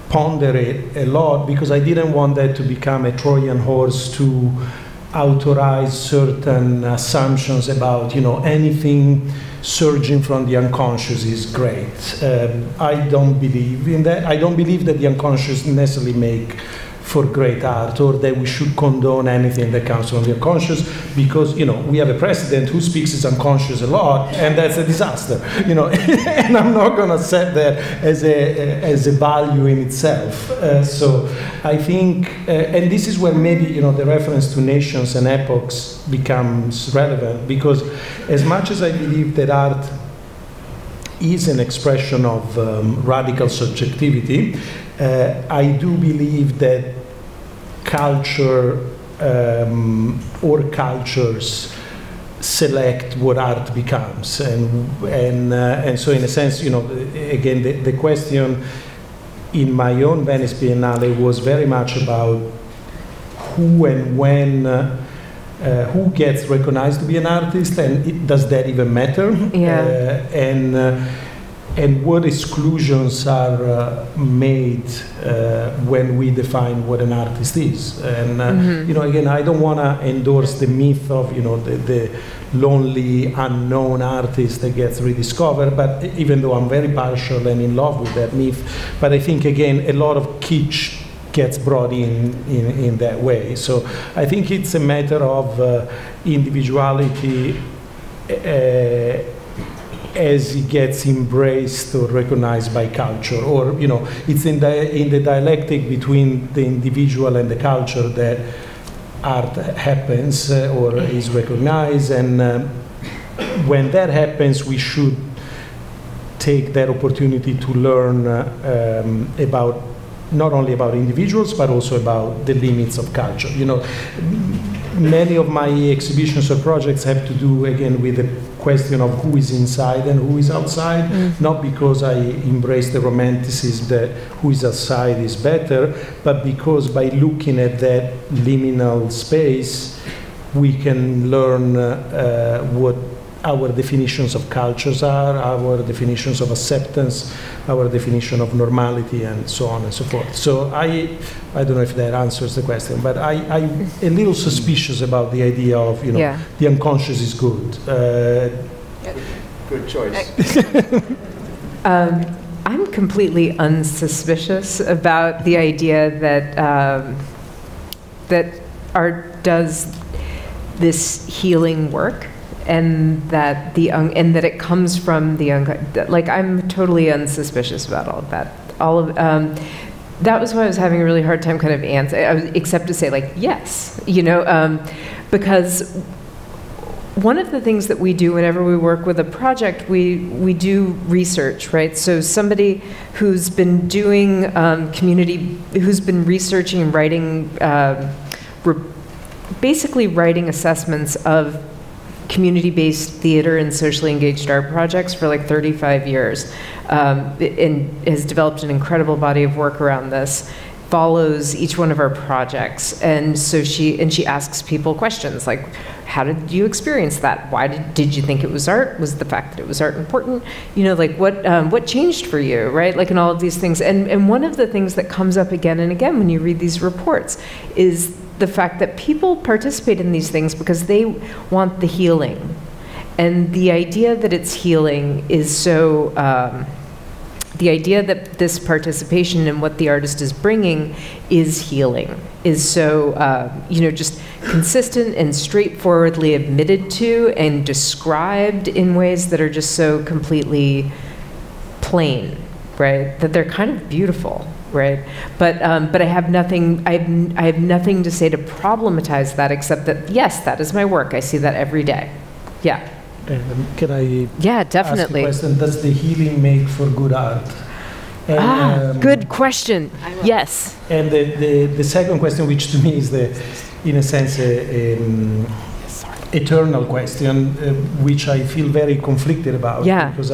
ponder it a lot because I didn't want that to become a Trojan horse to authorize certain assumptions about, you know, anything surging from the unconscious is great. I don't believe in that. I don't believe that the unconscious necessarily make for great art, or that we should condone anything that comes from the unconscious, because, you know, we have a president who speaks his unconscious a lot, and that's a disaster, you know. And I'm not going to set that as a value in itself. So I think, and this is where maybe, you know, the reference to nations and epochs becomes relevant, because as much as I believe that art is an expression of radical subjectivity, I do believe that culture or cultures select what art becomes, and so in a sense, you know, again, the question in my own Venice Biennale was very much about who and when. Who gets recognized to be an artist, and does that even matter? Yeah. And what exclusions are made when we define what an artist is. And you know, again, I don't want to endorse the myth of, you know, the lonely, unknown artist that gets rediscovered, but even though I'm very partial and in love with that myth, but I think, again, a lot of kitsch gets brought in that way. So I think it's a matter of individuality as it gets embraced or recognized by culture, or, you know, it's in the dialectic between the individual and the culture that art happens or is recognized, and when that happens, we should take that opportunity to learn about not only about individuals, but also about the limits of culture. You know, many of my exhibitions or projects have to do, again, with the question of who is inside and who is outside, not because I embrace the romanticism that who is outside is better, but because by looking at that liminal space, we can learn what our definitions of cultures are, our definitions of acceptance, our definition of normality, and so on and so forth. So I don't know if that answers the question, but I'm a little suspicious about the idea of, you know, the unconscious is good. Good choice. I'm completely unsuspicious about the idea that that art does this healing work, and that that it comes from the like, I'm totally unsuspicious about all of that. That was why I was having a really hard time kind of except to say, like, yes, you know, because one of the things that we do whenever we work with a project, we do research, right? So somebody who's been doing who's been researching and writing, basically writing assessments of community-based theater and socially engaged art projects for like 35 years, and has developed an incredible body of work around this, follows each one of our projects. And so she asks people questions like, how did you experience that? Why did you think it was art? Was the fact that it was art important? You know, like, what changed for you, right? Like, and all of these things. And one of the things that comes up again and again when you read these reports is the fact that people participate in these things because they want the healing. And the idea that it's healing is so, the idea that this participation in what the artist is bringing is healing is so, you know, just consistent and straightforwardly admitted to and described in ways that are just so completely plain, right? That they're kind of beautiful. Right, but I have nothing. I have nothing to say to problematize that, except that yes, that is my work. I see that every day. Yeah. Can I? Yeah, definitely. Ask a question? Does the healing make for good art? And, good question. Yes. And the second question, which to me is in a sense, eternal question, which I feel very conflicted about. Yeah. Because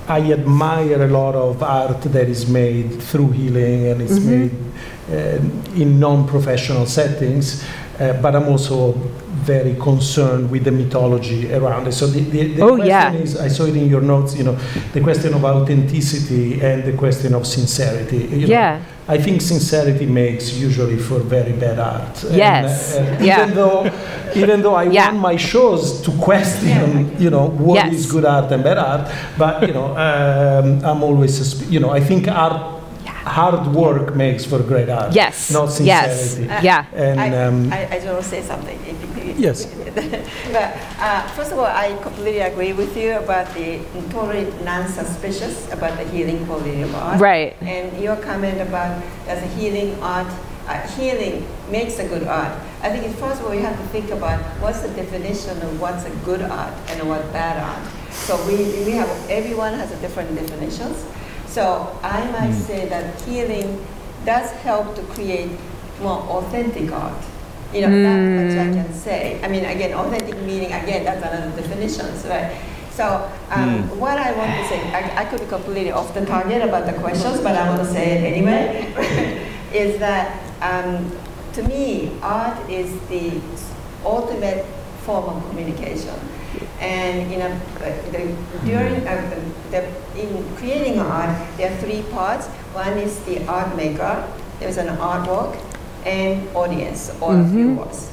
I admire a lot of art that is made through healing and is made in non-professional settings, but I'm also very concerned with the mythology around it. So the question is, I saw it in your notes, you know, the question of authenticity and the question of sincerity. You know, I think sincerity makes usually for very bad art. Yes. Even though I want my shows to question, you know, what is good art and bad art, but you know, I'm always, you know, I think art. Hard work makes for great art. Yes. Not sincerity. Yes. And I just want to say something. Yes. But first of all, I completely agree with you about the totally non-suspicious about the healing quality of art. Right. And your comment about as a healing art, healing makes a good art. I think first of all, you have to think about what's the definition of what's a good art and what bad art. So we have, everyone has a different definitions. So I might say that healing does help to create more authentic art. You know, that's much I can say. I mean, again, authentic meaning, again, that's another definition, right? So what I want to say, I could be completely off the target about the questions, but I want to say it anyway, is that to me, art is the ultimate form of communication. And you know, in creating art, there are three parts. One is the art maker, there's an artwork, and audience or viewers.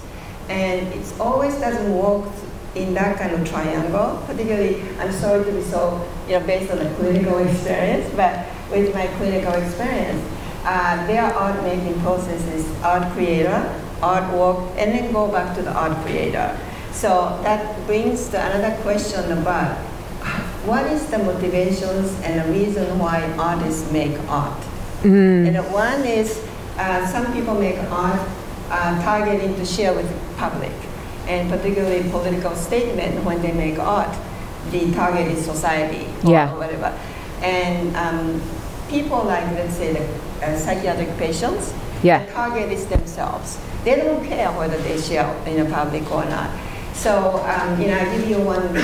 And it always doesn't work in that kind of triangle. Particularly, I'm sorry to be so, you know, based on a clinical experience, but with my clinical experience, their art making process is art creator, artwork, and then go back to the art creator. So that brings to another question about what is the motivations and the reason why artists make art. And one is some people make art targeting to share with the public, and particularly political statement when they make art, the target is society or whatever. And people like, let's say, the psychiatric patients, the target is themselves. They don't care whether they share in the public or not. So, you know, I give you one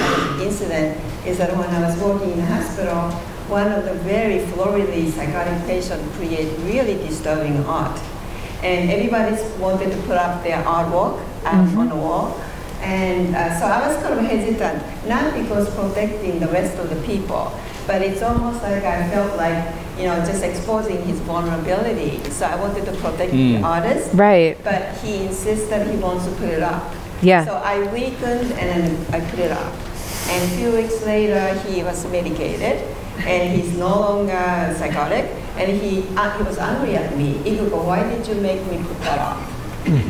incident, is that when I was working in a hospital, one of the very floridly psychotic patients created really disturbing art. And everybody wanted to put up their artwork on the wall. And so I was kind of hesitant, not because protecting the rest of the people, but it's almost like I felt like, you know, just exposing his vulnerability. So I wanted to protect the artist. Right. But he insisted he wants to put it up. Yeah. So I weakened and then I put it up. And a few weeks later, he was medicated, and he's no longer psychotic. And he was angry at me. He would go, "Why did you make me put that up?"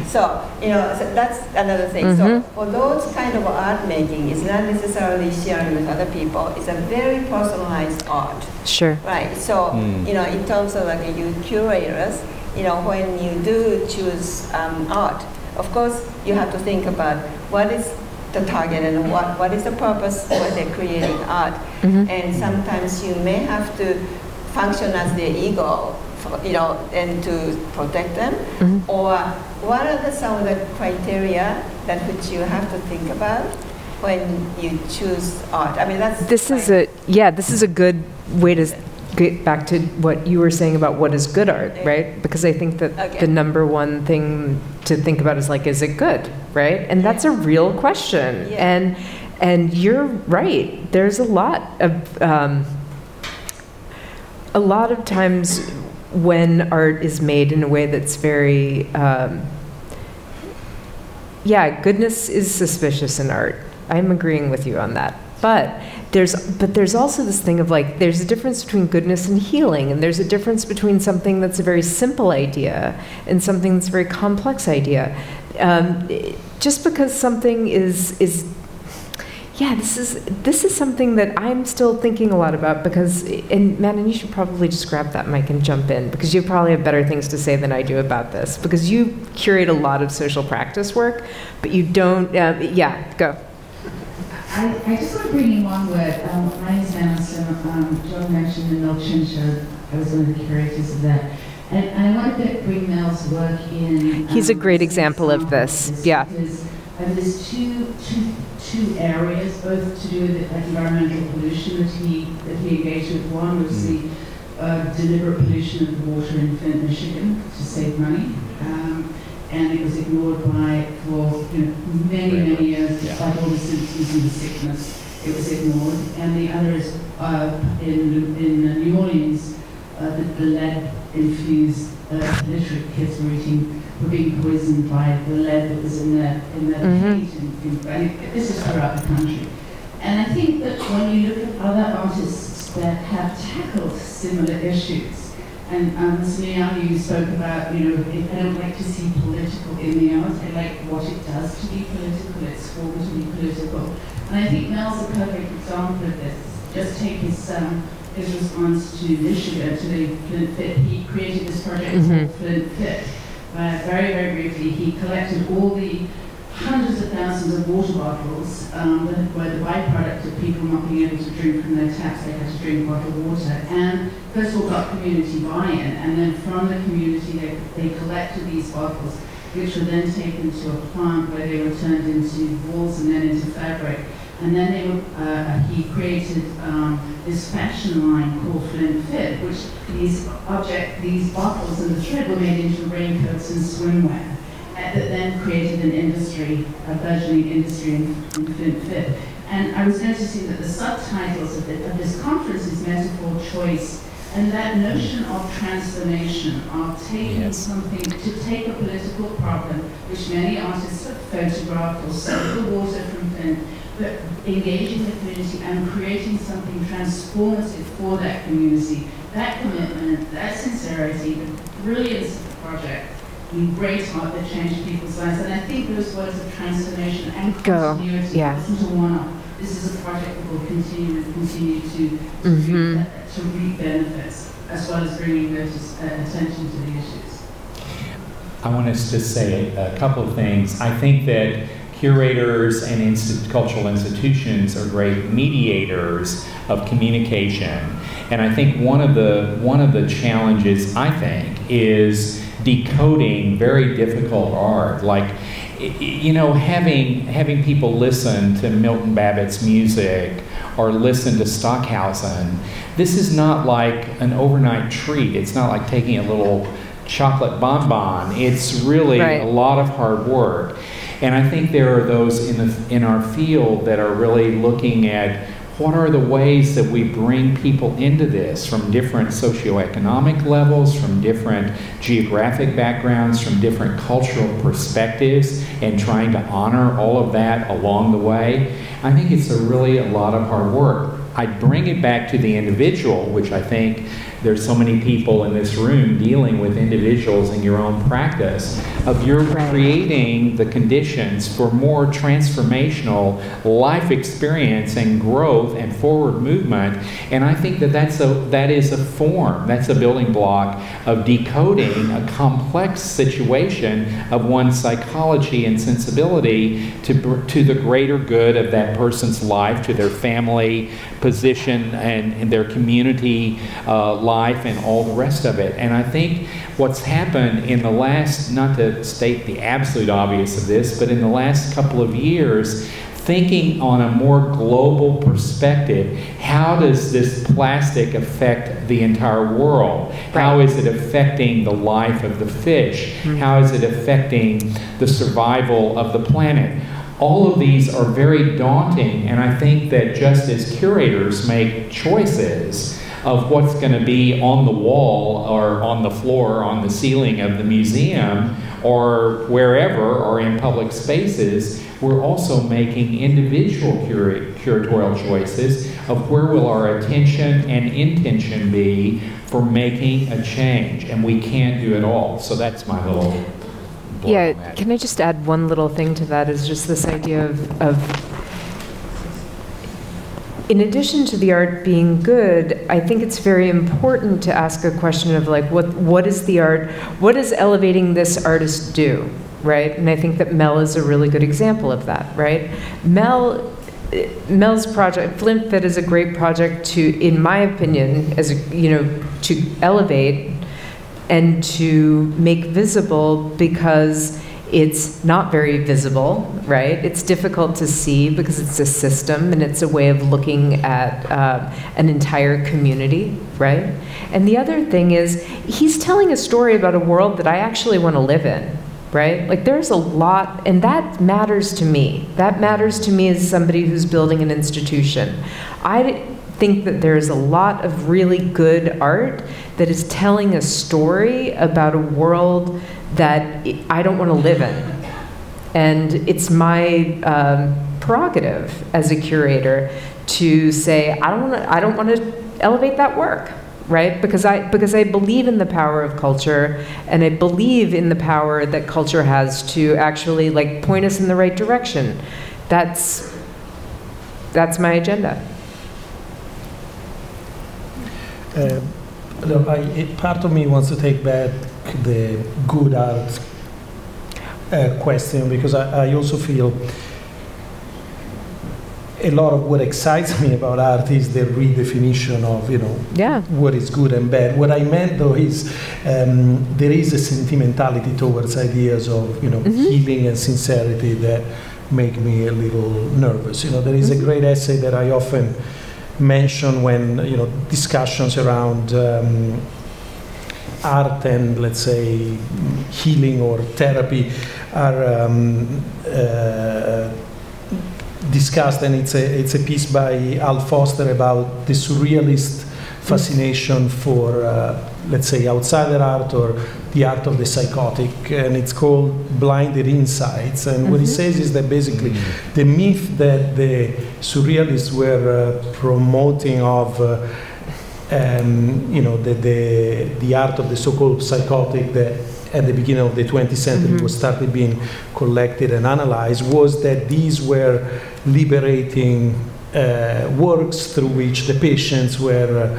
So, you know, so that's another thing. So for those kind of art making, it's not necessarily sharing with other people. It's a very personalized art. Sure. Right. So, you know, in terms of like you curators, you know, when you do choose art, of course, you have to think about what is the target and what is the purpose when they're creating art. And sometimes you may have to function as their ego, you know, and to protect them. Or what are some of the criteria that which you have to think about when you choose art? I mean, that's this is a good way to get back to what you were saying about what is good art, right? Because I think that the number one thing to think about is like, is it good, right? And that's a real question. And you're right. There's a lot of times when art is made in a way that's very, goodness is suspicious in art. I'm agreeing with you on that. But there's also this thing of like, there's a difference between goodness and healing, and there's a difference between something that's a very simple idea and something that's a very complex idea. Just because something is this is something that I'm still thinking a lot about, because, and Manon, you should probably just grab that mic and jump in, because you probably have better things to say than I do about this, because you curate a lot of social practice work, but you don't, go. I just want to bring in one word. My name is Manon. John mentioned the Milton show. I was one of the curators of that. And I wanted to bring Mel's work in. He's a great example of this. Yeah. Because there's two areas, both to do with environmental pollution that he engaged with. One was the deliberate pollution of the water in Flint, Michigan, to save money, and it was ignored for many years, despite all the symptoms and the sickness. It was ignored. And the other is in New Orleans, the lead-infused literate kids were being poisoned by the lead that was in their paint. And this is throughout the country. And I think that when you look at other artists that have tackled similar issues, and Massimiliano, you spoke about, I don't like to see political in the art. I like what it does to be political, its form to be political. And I think Mel's a perfect example of this. Just take his response to Michigan, to the Flint Fit. He created this project called Flint Fit. Very, very briefly, he collected all the hundreds of thousands of water bottles that were the byproduct of people not being able to drink from their taps. They had to drink bottled water. And first of all, got community buy-in, and then from the community, they collected these bottles, which were then taken to a plant where they were turned into walls and then into fabric. And then he created this fashion line called Flint Fit, which these bottles and the thread were made into raincoats and swimwear. That then created an industry, a burgeoning industry in Flint Fit. And I was noticing that the subtitles of this conference is metaphor choice, and that notion of transformation, of taking something, to take a political problem, which many artists have photographed or sold the water from Flint, but engaging the community and creating something transformative for that community. That commitment, that sincerity, the brilliance of the project, and great art that changed people's lives. And I think those words of transformation and continuity wasn't a one-off. This is a project that will continue to reap benefits, as well as bringing attention to the issues. I want us to say a couple of things. I think that curators and cultural institutions are great mediators of communication, and I think one of the challenges, I think, is decoding very difficult art, like having people listen to Milton Babbitt's music or listen to Stockhausen. This is not like an overnight treat. It's not like taking a little chocolate bonbon. It's really a lot of hard work. And I think there are those in our field that are really looking at what are the ways that we bring people into this from different socioeconomic levels, from different geographic backgrounds, from different cultural perspectives, and trying to honor all of that along the way. I think it's really a lot of hard work. I bring it back to the individual, which I think there's so many people in this room dealing with individuals in your own practice, of you're creating the conditions for more transformational life experience and growth and forward movement. And I think that is a form, that's a building block of decoding a complex situation of one's psychology and sensibility to the greater good of that person's life, to their family position and their community life and all the rest of it. And I think what's happened in the last, not to state the absolute obvious of this, but in the last couple of years, thinking on a more global perspective, how does this plastic affect the entire world? How is it affecting the life of the fish? How is it affecting the survival of the planet? All of these are very daunting, and I think that just as curators make choices of what's going to be on the wall or on the floor or on the ceiling of the museum or wherever or in public spaces, we're also making individual curatorial choices of where will our attention and intention be for making a change, and we can't do it all. So that's my little can I just add one little thing to that, is just this idea of in addition to the art being good, I think it's very important to ask a question of like, what is the art, what does elevating this artist do, right? And I think that Mel is a really good example of that, right? Mel's project, Flint Fit, is a great project to, in my opinion, as to elevate and to make visible, because It's not very visible, right? It's difficult to see because it's a system and it's a way of looking at an entire community, right? And the other thing is, he's telling a story about a world that I actually want to live in, right? Like, there's a lot, and that matters to me. That matters to me as somebody who's building an institution. I think that there's a lot of really good art that is telling a story about a world that I don't want to live in. And it's my prerogative as a curator to say, I don't want to elevate that work, right? Because I believe in the power of culture, and I believe in the power that culture has to actually, like, point us in the right direction. That's my agenda. Part of me wants to take back the good art question, because I also feel a lot of what excites me about art is the redefinition of, what is good and bad. What I meant, though, is there is a sentimentality towards ideas of, healing and sincerity that make me a little nervous. There is a great essay that I often mention when, discussions around art and, let's say, healing or therapy are discussed, and it's a piece by Al Foster about the surrealist fascination for, let's say, outsider art or the art of the psychotic, and it's called Blinded Insights. And what he says is that basically the myth that the surrealists were promoting of the art of the so-called psychotic that at the beginning of the 20th century was started being collected and analyzed, was that these were liberating works through which the patients were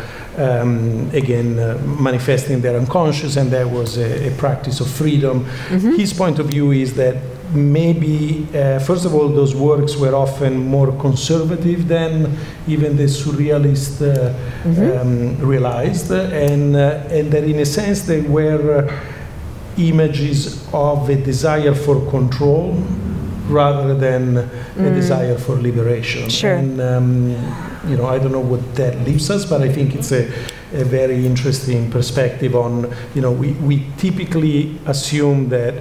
manifesting their unconscious, and there was a practice of freedom. His point of view is that maybe, first of all, those works were often more conservative than even the surrealists realized, and that in a sense they were images of a desire for control rather than a desire for liberation. Sure. And I don't know what that leaves us, but I think it's a very interesting perspective on, we typically assume that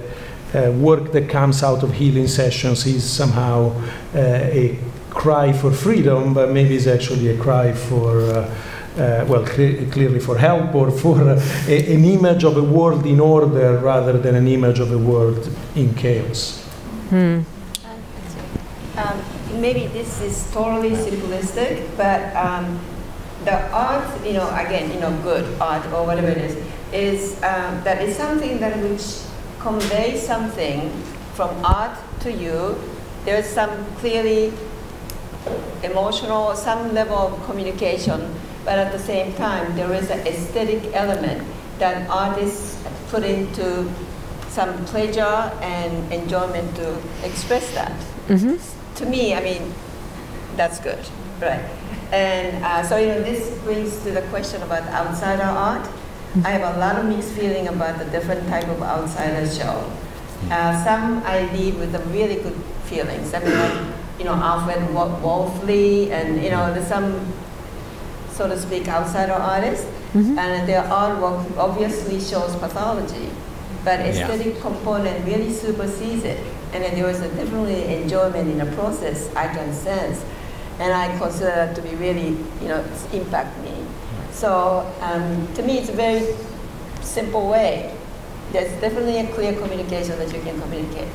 work that comes out of healing sessions is somehow a cry for freedom, but maybe it's actually a cry for clearly for help, or for an image of a world in order rather than an image of a world in chaos. Maybe this is totally simplistic, but the art, good art or whatever it is that is something that which conveys something from art to you. There's some clearly emotional, some level of communication, but at the same time, there is an aesthetic element that artists put into some pleasure and enjoyment to express that. To me, that's good, right? And this brings to the question about outsider art. I have a lot of mixed feeling about the different type of outsider show. Some I leave with the really good feelings. Alfred Wolfley, and there's some, so to speak, outsider artists, and their artwork obviously shows pathology, but aesthetic component really supersedes it, and then there is a definitely enjoyment in the process I can sense, and I consider that to be really, impact me. So to me, it's a very simple way. There's definitely a clear communication that you can communicate,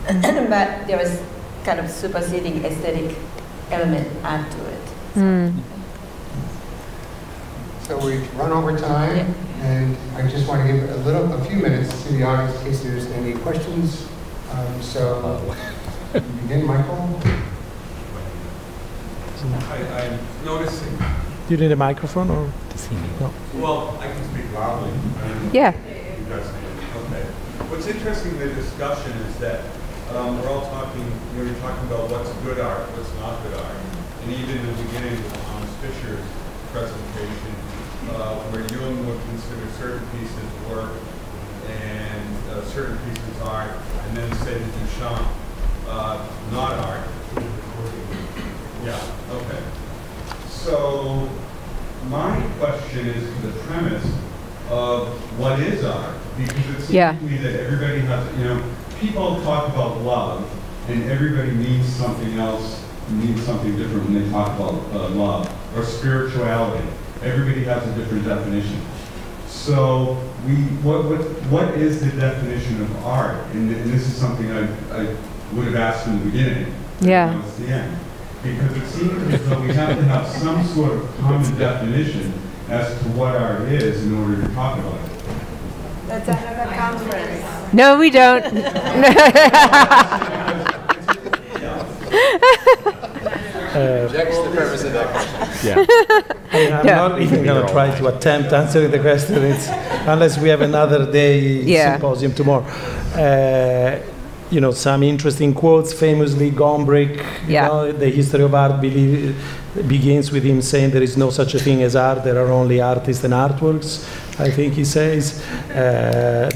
but there is kind of superseding aesthetic element add to it. So we've run over time, and I just want to give a few minutes to the audience in case there's any questions. Begin, Michael. I'm noticing. Do you need a microphone, or? No. Well, I can speak loudly. Yeah. You guys can. Okay. What's interesting in the discussion is that we're all talking, you're talking about what's good art, what's not good art. And even in the beginning of Thomas Fisher's presentation, where Jung would consider certain pieces work and certain pieces art, and then say that Duchamp not art. Yeah, okay. So my question is the premise of what is art, because it seems to me that everybody has, people talk about love, and everybody means something else, means something different when they talk about love, or spirituality. Everybody has a different definition. So what is the definition of art? And this is something I would have asked in the beginning. Yeah. It's the end. Because it seems as though we have to have some sort of common definition as to what art is in order to talk about it. That's another conference. No, we don't. Rejects the premise of that question. Yeah. I'm not even going to try to attempt answering the question unless we have another day symposium tomorrow. Some interesting quotes, famously Gombrich, the history of art begins with him saying there is no such a thing as art, there are only artists and artworks, I think he says.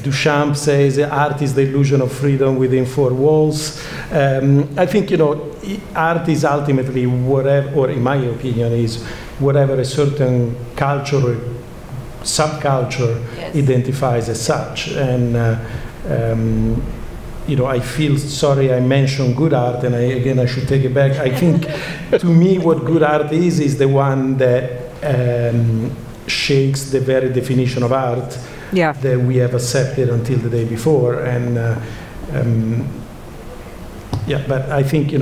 Duchamp says art is the illusion of freedom within four walls. I think, art is ultimately whatever, or in my opinion, is whatever a certain culture or subculture identifies as such. And I feel sorry I mentioned good art, and I should take it back. I think, to me, what good art is the one that shakes the very definition of art that we have accepted until the day before. And but I think,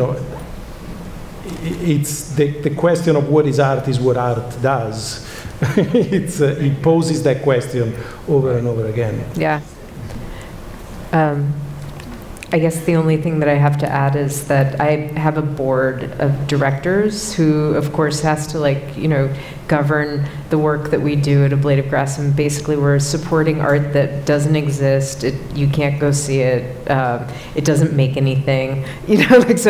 it's the question of what is what art does. It poses that question over and over again. Yeah. I guess the only thing that I have to add is that I have a board of directors who, of course, has to govern the work that we do at A Blade of Grass, and basically we're supporting art that doesn't exist. You can't go see it. It doesn't make anything. It's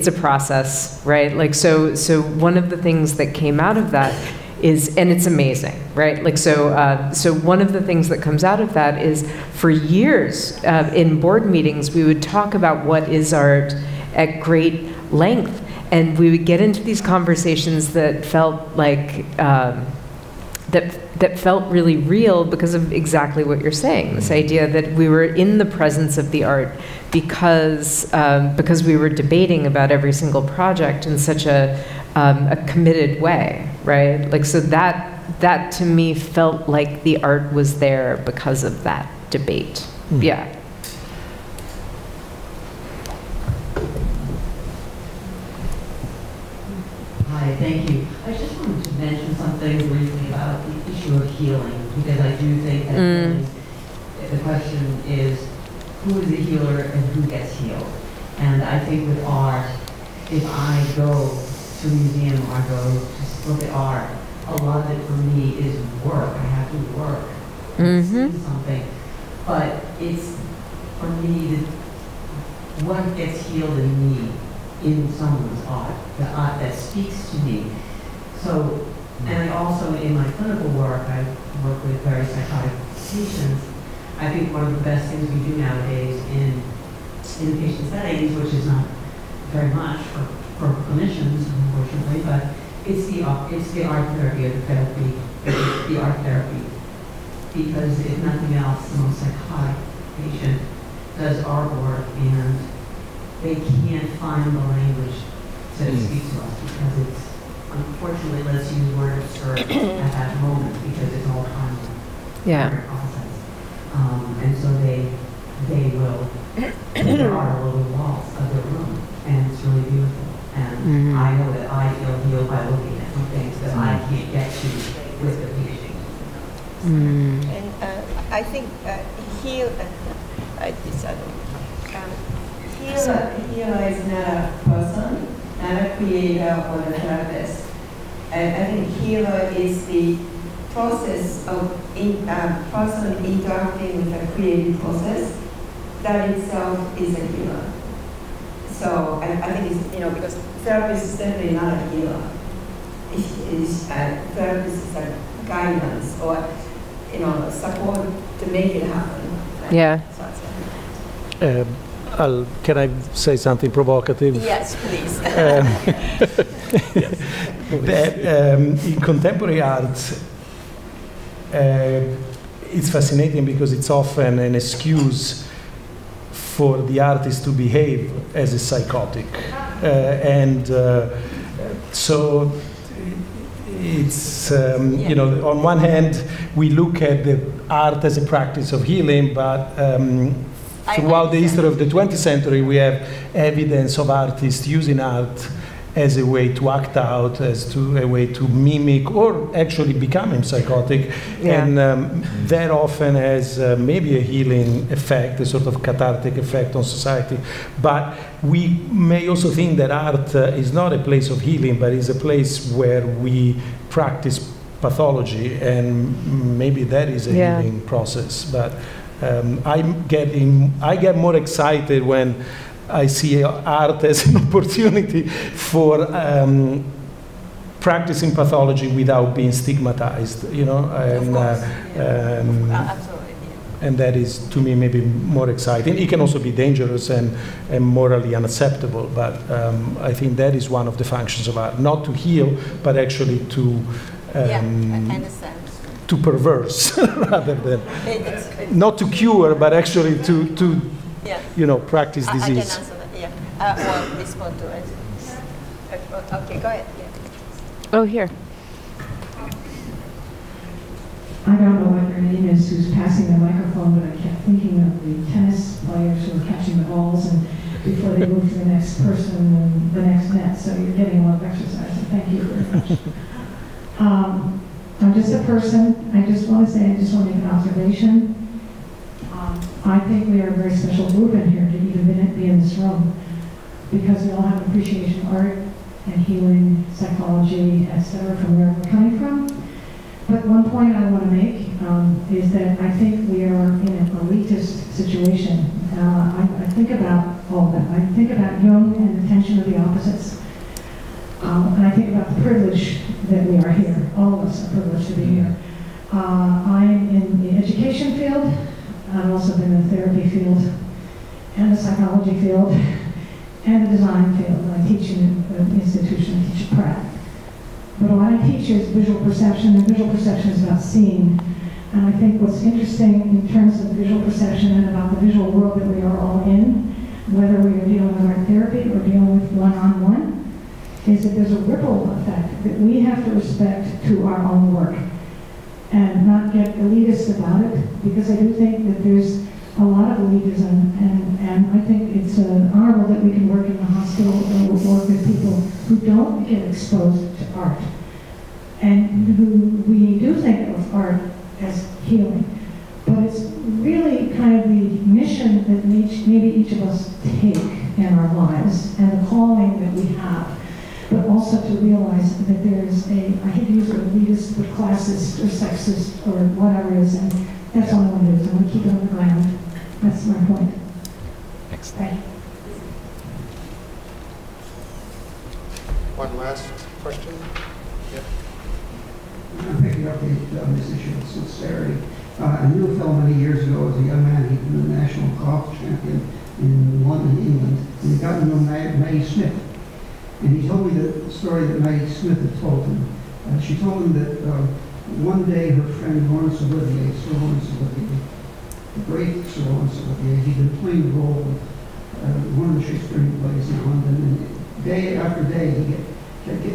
a process, right? So one of the things that came out of that is, and it's amazing, right? So one of the things that comes out of that is, for years in board meetings, we would talk about what is art at great length, and we would get into these conversations that felt like that felt really real because of exactly what you're saying. This idea that we were in the presence of the art because we were debating about every single project in such a committed way, right? So that to me felt like the art was there because of that debate. Yeah. Hi, thank you. I just wanted to mention something briefly about the issue of healing, because I do think that the question is, who is the healer and who gets healed? And I think with art, if I go to a museum or I go to look at art, a lot of it for me is work. I have to work, see something. But it's, for me, what gets healed in me, in someone's art, the art that speaks to me. So, and I also, in my clinical work, I work with very psychotic patients. I think one of the best things we do nowadays in patient settings, which is not very much for clinicians, unfortunately, but it's the art therapy or the therapy, the art therapy. Because if nothing else, the most psychotic patient does artwork and they can't find the language to speak to us, because it's, unfortunately, let's use the word absurd at that moment, because it's all kind of process. And so they will put art all over the walls of their room, and it's really beautiful. And I know that I feel healed by looking at some things that I can't get to with the patient. And I think healer is not a person, not a creator or a therapist. I think healer is the process of person interacting with a creative process. That itself is a healer. So I think it's, because therapist is definitely not a healer. Therapist is a guidance or, support to make it happen. Yeah. Can I say something provocative? Yes, please. In contemporary art, it's fascinating because it's often an excuse for the artist to behave as a psychotic. So it's, you know, on one hand, we look at the art as a practice of healing, but throughout the history of the 20th century, we have evidence of artists using art as a way to act out, as to a way to mimic or actually becoming psychotic. Yeah. And that often has maybe a healing effect, a sort of cathartic effect on society. But we may also think that art is not a place of healing, but is a place where we practice pathology, and maybe that is a healing process. But I get more excited when I see art as an opportunity for practicing pathology without being stigmatized, you know, and that is, to me, maybe more exciting. It can also be dangerous and morally unacceptable, but I think that is one of the functions of art, not to heal, but actually to I understand. to perverse rather than not to cure, but actually to you know, practice disease. I can answer that, or respond to it. Okay, go ahead. Yeah. Oh, here. I don't know what your name is, who's passing the microphone, but I kept thinking of the tennis players who are catching the balls and before they move to the next person and the next net, so you're getting a lot of exercise, and thank you very much. I'm just a person. I just want to say, I just want to make an observation. I think we are a very special group in here to even be in this room, because we all have an appreciation of art and healing, psychology, etc., from where we're coming from. But one point I want to make is that I think we are in an elitist situation. I think about all that. I think about Jung and the tension of the opposites. And I think about the privilege that we are here. All of us are privileged to be here. I'm in the education field. I've also been in the therapy field, and the psychology field, and the design field. I teach in an institution, I teach at Pratt. But what I teach is visual perception, and visual perception is about seeing. And I think what's interesting in terms of visual perception and about the visual world that we are all in, whether we are dealing with art therapy or dealing with one-on-one, is that there's a ripple effect that we have to respect to our own work and not get elitist about it, because I do think that there's a lot of elitism, and I think it's honorable that we can work in the hospital or work with people who don't get exposed to art and who we do think of art as healing. But it's really kind of the mission that maybe each of us take in our lives and the calling that we have, but also to realize that there's a, I hate to use the word elitist, but classist or sexist or whatever it is, and that's all I want to do, is I want to keep it on the ground. That's my point. Excellent. Right. One last question? Yep. I'm picking up on this issue of sincerity. I knew a fellow many years ago as a young man. He'd been a national golf champion in London, England, and he got to know Maggie Smith. And he told me the story that Maggie Smith had told him. She told him that one day her friend Laurence Olivier, Sir Laurence Olivier, the great Sir Laurence Olivier, he'd been playing the role of one of the Shakespearean plays in London, and day after day he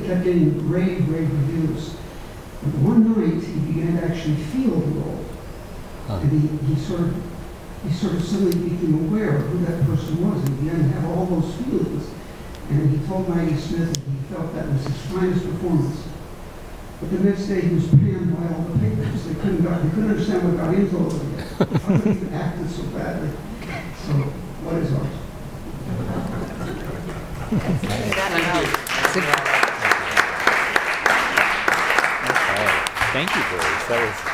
kept getting rave reviews. But one night he began to actually feel the role, and he sort of suddenly became aware of who that person was, and he began to have all those feelings. And he told Maggie Smith that he felt that was his finest performance. But the next day he was panned by all the papers. They couldn't understand what got into all of it. How could he even acted so badly? So, what is art? Thank you, Bruce. That was